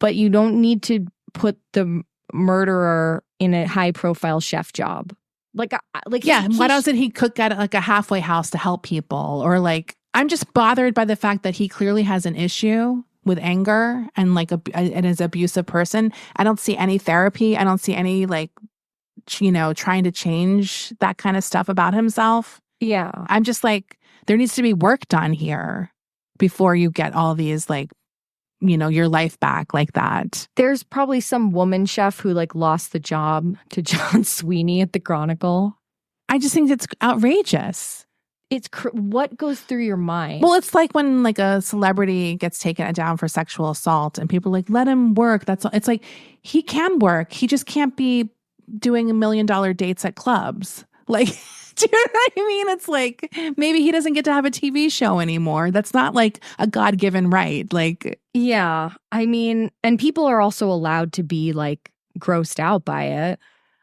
But you don't need to put the murderer in a high-profile chef job. Why doesn't he cook at like a halfway house to help people? Or like, I'm just bothered by the fact that he clearly has an issue with anger and like and is an abusive person. I don't see any therapy. I don't see any like, trying to change that kind of stuff about himself. Yeah. I'm just like, there needs to be work done here before you get all these like, your life back like that. There's probably some woman chef who like lost the job to John Sweeney at the Chronicle. I just think it's outrageous. It's what goes through your mind? Well, it's like when like a celebrity gets taken down for sexual assault and people are like, let him work. That's all. It's like, he can work. He just can't be doing $1 million dates at clubs. Like, do you know what I mean? It's like, maybe he doesn't get to have a TV show anymore. That's not like a God-given right. Like, yeah, I mean, and people are also allowed to be like grossed out by it.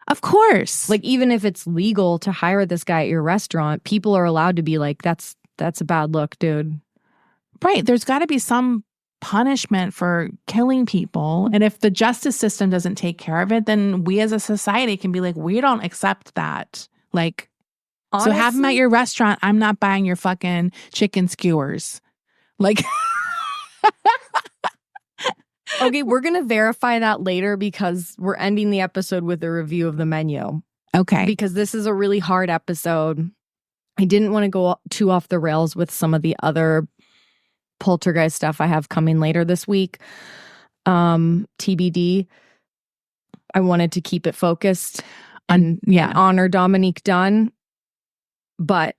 Of course. Like, even if it's legal to hire this guy at your restaurant, people are allowed to be like, that's a bad look, dude. Right. There's got to be some punishment for killing people. And if the justice system doesn't take care of it, then we as a society can be like, we don't accept that. Like, honestly, so have him at your restaurant. I'm not buying your fucking chicken skewers. Like, okay, we're going to verify that later because we're ending the episode with a review of the menu. Okay. Because this is a really hard episode. I didn't want to go too off the rails with some of the other poltergeist stuff I have coming later this week. TBD. I wanted to keep it focused and honor Dominique Dunne. But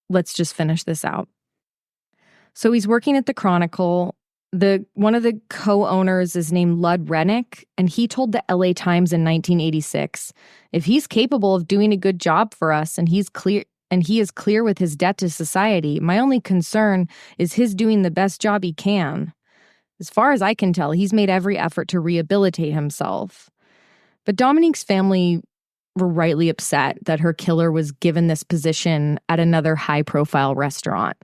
let's just finish this out. So he's working at the Chronicle. One of the co-owners is named Lud Rennick, and he told the LA Times in 1986, if he's capable of doing a good job for us and he is clear with his debt to society, my only concern is his doing the best job he can. As far as I can tell, he's made every effort to rehabilitate himself. But Dominique's family were rightly upset that her killer was given this position at another high-profile restaurant.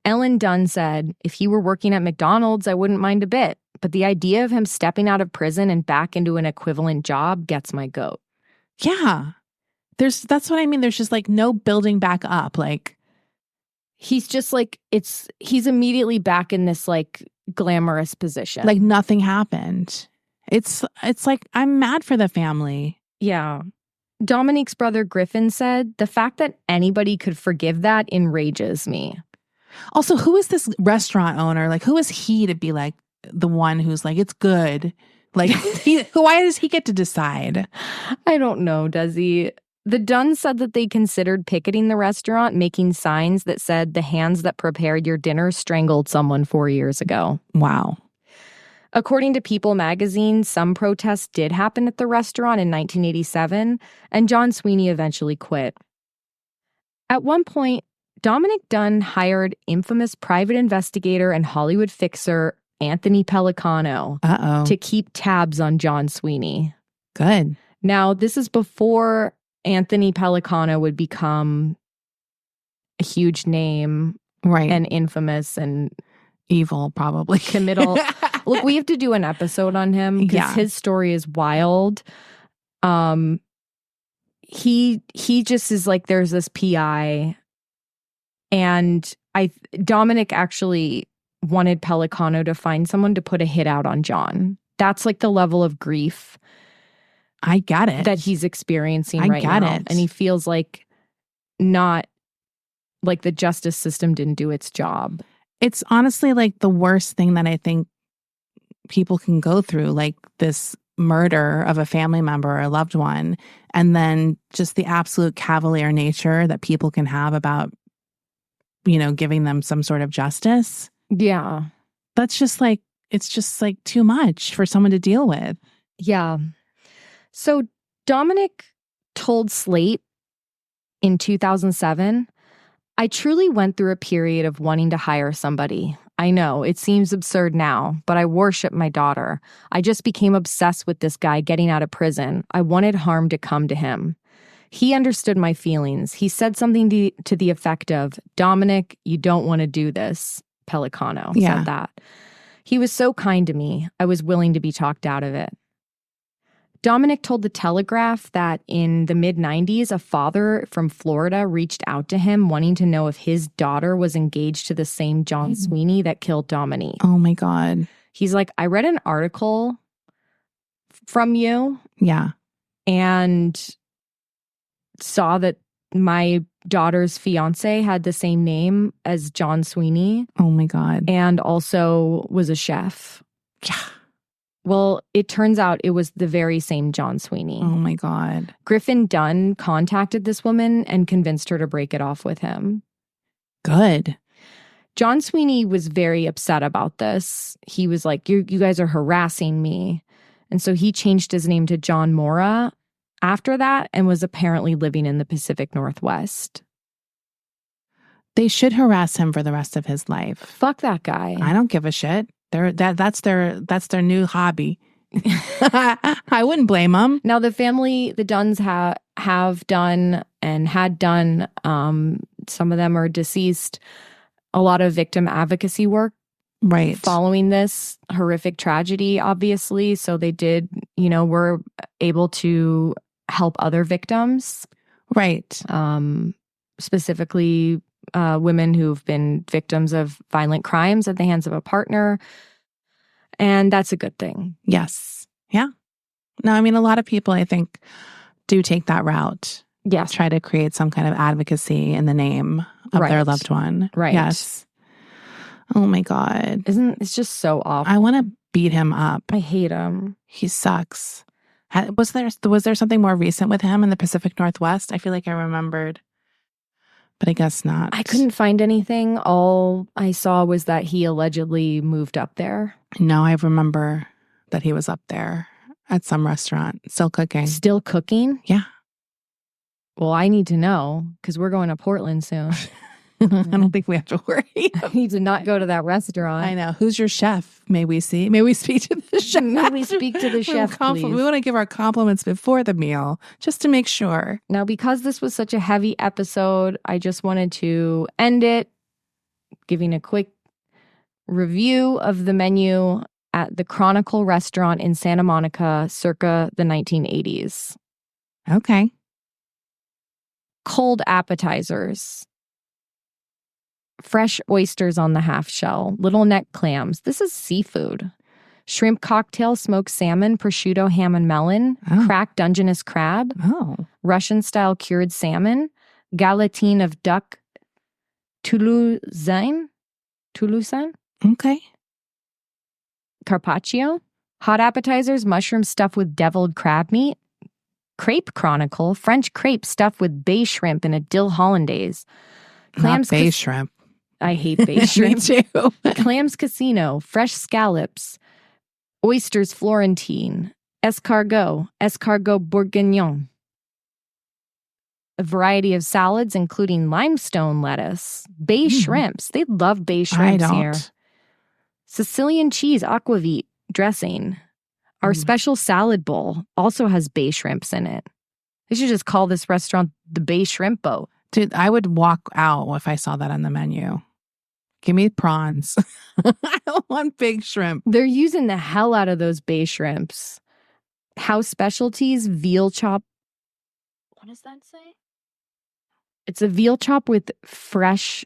Ellen Dunn said, if he were working at McDonald's, I wouldn't mind a bit. But the idea of him stepping out of prison and back into an equivalent job gets my goat. Yeah. That's what I mean. There's just like no building back up. Like, he's just like, he's immediately back in this like glamorous position. Like nothing happened. It's like, I'm mad for the family. Yeah. Dominique's brother Griffin said, the fact that anybody could forgive that enrages me. Also, who is this restaurant owner? Like, who is he to be like the one who's like, it's good? Like, why does he get to decide? I don't know, Desi. The Dunns said that they considered picketing the restaurant, making signs that said the hands that prepared your dinner strangled someone 4 years ago. Wow. According to People magazine, some protests did happen at the restaurant in 1987, and John Sweeney eventually quit. At one point, Dominique Dunne hired infamous private investigator and Hollywood fixer Anthony Pellicano to keep tabs on John Sweeney. Good. Now, this is before Anthony Pellicano would become a huge name, right, and infamous and evil, probably. Committal. Look, we have to do an episode on him because his story is wild. He just is like, there's this PI, and Dominic actually wanted Pellicano to find someone to put a hit out on John. That's like the level of grief. I get it. That he's experiencing right now. I get it. And he feels like not like the justice system didn't do its job. It's honestly like the worst thing that I think people can go through, like this murder of a family member or a loved one, and then just the absolute cavalier nature that people can have about, giving them some sort of justice. Yeah. That's just like, it's just like too much for someone to deal with. Yeah. So Dominic told Slate in 2007, I truly went through a period of wanting to hire somebody. I know, it seems absurd now, but I worship my daughter. I just became obsessed with this guy getting out of prison. I wanted harm to come to him. He understood my feelings. He said something to the effect of, Dominic, you don't want to do this. Pelicano said that. He was so kind to me. I was willing to be talked out of it. Dominic told The Telegraph that in the mid-90s, a father from Florida reached out to him wanting to know if his daughter was engaged to the same John Sweeney that killed Dominique. Oh, my God. He's like, I read an article from you. Yeah. And saw that my daughter's fiance had the same name as John Sweeney. Oh, my God. And also was a chef. Yeah. Well, it turns out it was the very same John Sweeney. Oh, my God. Griffin Dunne contacted this woman and convinced her to break it off with him. Good. John Sweeney was very upset about this. He was like, you guys are harassing me. And so he changed his name to John Mora after that and was apparently living in the Pacific Northwest. They should harass him for the rest of his life. Fuck that guy. I don't give a shit. That's their new hobby. I wouldn't blame them. Now, the family, the Dunns have done and had done, some of them are deceased, a lot of victim advocacy work. Right. Following this horrific tragedy, obviously. So they did, were able to help other victims. Right. Specifically, women who've been victims of violent crimes at the hands of a partner. And that's a good thing. Yes. Yeah. No, I mean, a lot of people, I think, do take that route. Yes. Try to create some kind of advocacy in the name of their loved one. Right. Yes. Oh, my God. It's just so awful. I want to beat him up. I hate him. He sucks. Was there something more recent with him in the Pacific Northwest? I feel like I remembered, but I guess not. I couldn't find anything. All I saw was that he allegedly moved up there. No, I remember that he was up there at some restaurant, still cooking. Still cooking? Yeah. Well, I need to know because we're going to Portland soon. I don't think we have to worry. I need to not go to that restaurant. I know. Who's your chef? May we speak to the chef? May we speak to the chef, please? We want to give our compliments before the meal, just to make sure. Now, because this was such a heavy episode, I just wanted to end it giving a quick review of the menu at the Chronicle restaurant in Santa Monica circa the 1980s. Okay. Cold appetizers. Fresh oysters on the half shell, little neck clams. This is seafood. Shrimp cocktail, smoked salmon, prosciutto, ham and melon, cracked Dungeness crab, Russian-style cured salmon, galatine of duck, Toulousain. Okay. Carpaccio. Hot appetizers, mushroom stuffed with deviled crab meat. Crepe Chronicle, French crepe stuffed with bay shrimp and a dill hollandaise. Clams, not bay shrimp. I hate bay shrimp. Me too. Clams Casino, fresh scallops, oysters Florentine, escargot bourguignon. A variety of salads, including limestone lettuce, bay shrimps. They love bay shrimps here. Sicilian cheese aquavit dressing. Our special salad bowl also has bay shrimps in it. They should just call this restaurant the Bay Shrimp Boat. Dude, I would walk out if I saw that on the menu. Give me prawns. I don't want big shrimp. They're using the hell out of those bay shrimps. House specialties, veal chop. What does that say? It's a veal chop with fresh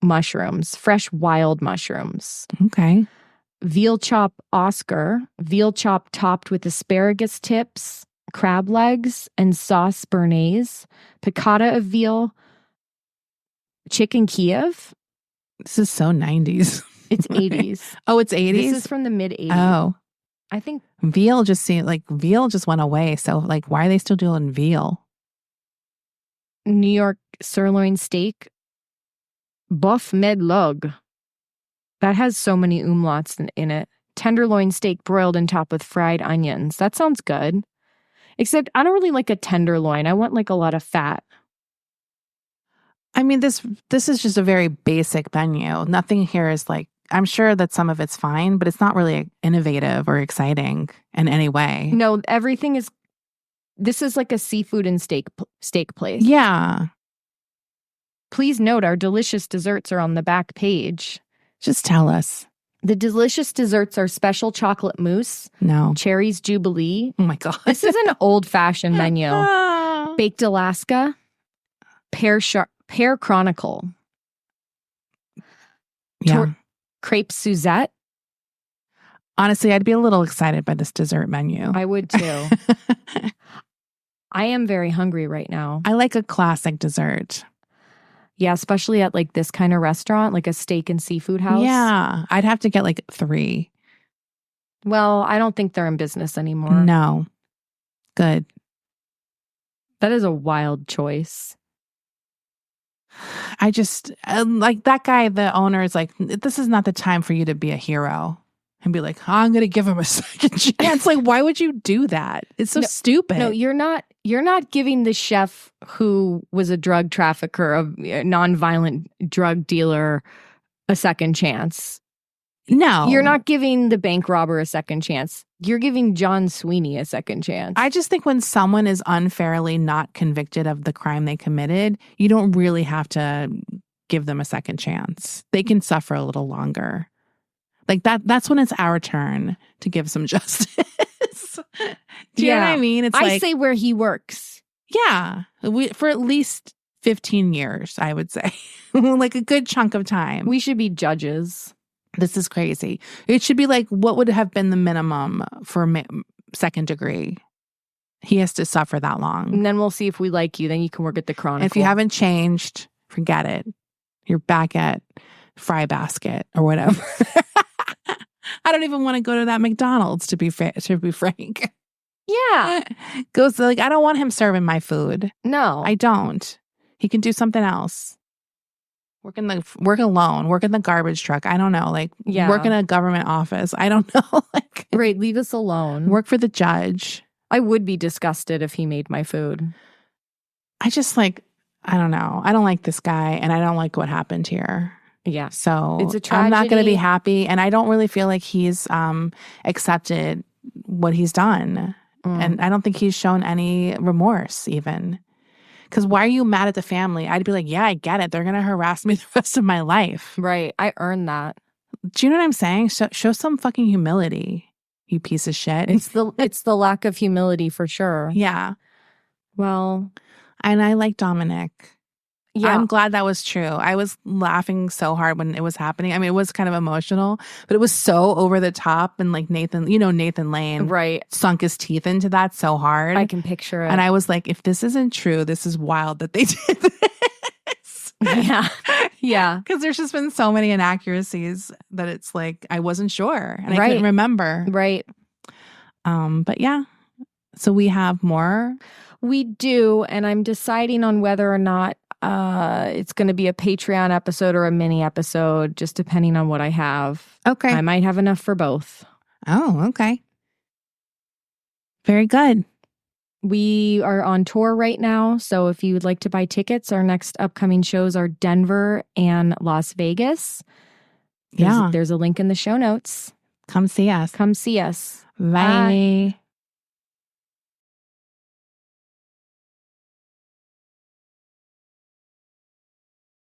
mushrooms, fresh wild mushrooms. Okay. Veal chop Oscar, veal chop topped with asparagus tips, crab legs, and sauce béarnaise, piccata of veal, chicken Kiev. This is so 90s. It's 80s. Oh, it's 80s? This is from the mid-80s. Oh. I think Veal just went away. So like, why are they still doing veal? New York sirloin steak, buff med lug. That has so many umlauts in it. Tenderloin steak broiled on top with fried onions. That sounds good. Except I don't really like a tenderloin. I want like a lot of fat. I mean, this is just a very basic menu. Nothing here is like, I'm sure that some of it's fine, but it's not really innovative or exciting in any way. No, everything is. This is like a seafood and steak place. Yeah. Please note our delicious desserts are on the back page. Just tell us. The delicious desserts are special chocolate mousse. No. Cherries Jubilee. Oh my God. This is an old-fashioned menu. Baked Alaska. Pear Chronicle. Yeah. Crepe Suzette. Honestly, I'd be a little excited by this dessert menu. I would too. I am very hungry right now. I like a classic dessert. Yeah, especially at like this kind of restaurant, like a steak and seafood house. Yeah, I'd have to get like 3. Well, I don't think they're in business anymore. No. Good. That is a wild choice. I just, like that guy, the owner is like, this is not the time for you to be a hero. And be like, I'm going to give him a second chance. Like, why would you do that? It's so stupid. No, you're not giving the chef who was a drug trafficker, a nonviolent drug dealer, a second chance. No. You're not giving the bank robber a second chance. You're giving John Sweeney a second chance. I just think when someone is unfairly not convicted of the crime they committed, you don't really have to give them a second chance. They can suffer a little longer. Like that's when it's our turn to give some justice. Do you know what I mean? It's I say where he works. Yeah. For at least 15 years, I would say. Like a good chunk of time. We should be judges. This is crazy. It should be like, what would have been the minimum for second degree? He has to suffer that long. And then we'll see if we like you. Then you can work at the Chronicle. And if you haven't changed, forget it. You're back at Fry Basket or whatever. I don't even want to go to that McDonald's, to be frank. Yeah. Goes like, I don't want him serving my food. No. I don't. He can do something else. Work alone. Work in the garbage truck. I don't know. Like, work in a government office. I don't know. Like, right. Leave us alone. Work for the judge. I would be disgusted if he made my food. I just I don't know. I don't like this guy, and I don't like what happened here. Yeah. So it's a tragedy. I'm not going to be happy, and I don't really feel like he's accepted what he's done. And I don't think he's shown any remorse even. Because why are you mad at the family? I'd be like, yeah, I get it. They're going to harass me the rest of my life. Right. I earned that. Do you know what I'm saying? Show some fucking humility, you piece of shit. It's the lack of humility for sure. Yeah. Well. And I like Dominic. Yeah. I'm glad that was true. I was laughing so hard when it was happening. I mean, it was kind of emotional, but it was so over the top. And like Nathan Lane, right, sunk his teeth into that so hard. I can picture it. And I was like, if this isn't true, this is wild that they did this. Yeah. Yeah. Because there's just been so many inaccuracies that it's like, I wasn't sure. And I couldn't remember. Right. But yeah. So we have more. We do. And I'm deciding on whether or not it's going to be a Patreon episode or a mini episode, just depending on what I have. Okay. I might have enough for both. Oh, okay. Very good. We are on tour right now, so if you would like to buy tickets, our next upcoming shows are Denver and Las Vegas. There's a link in the show notes. Come see us. Come see us. Bye.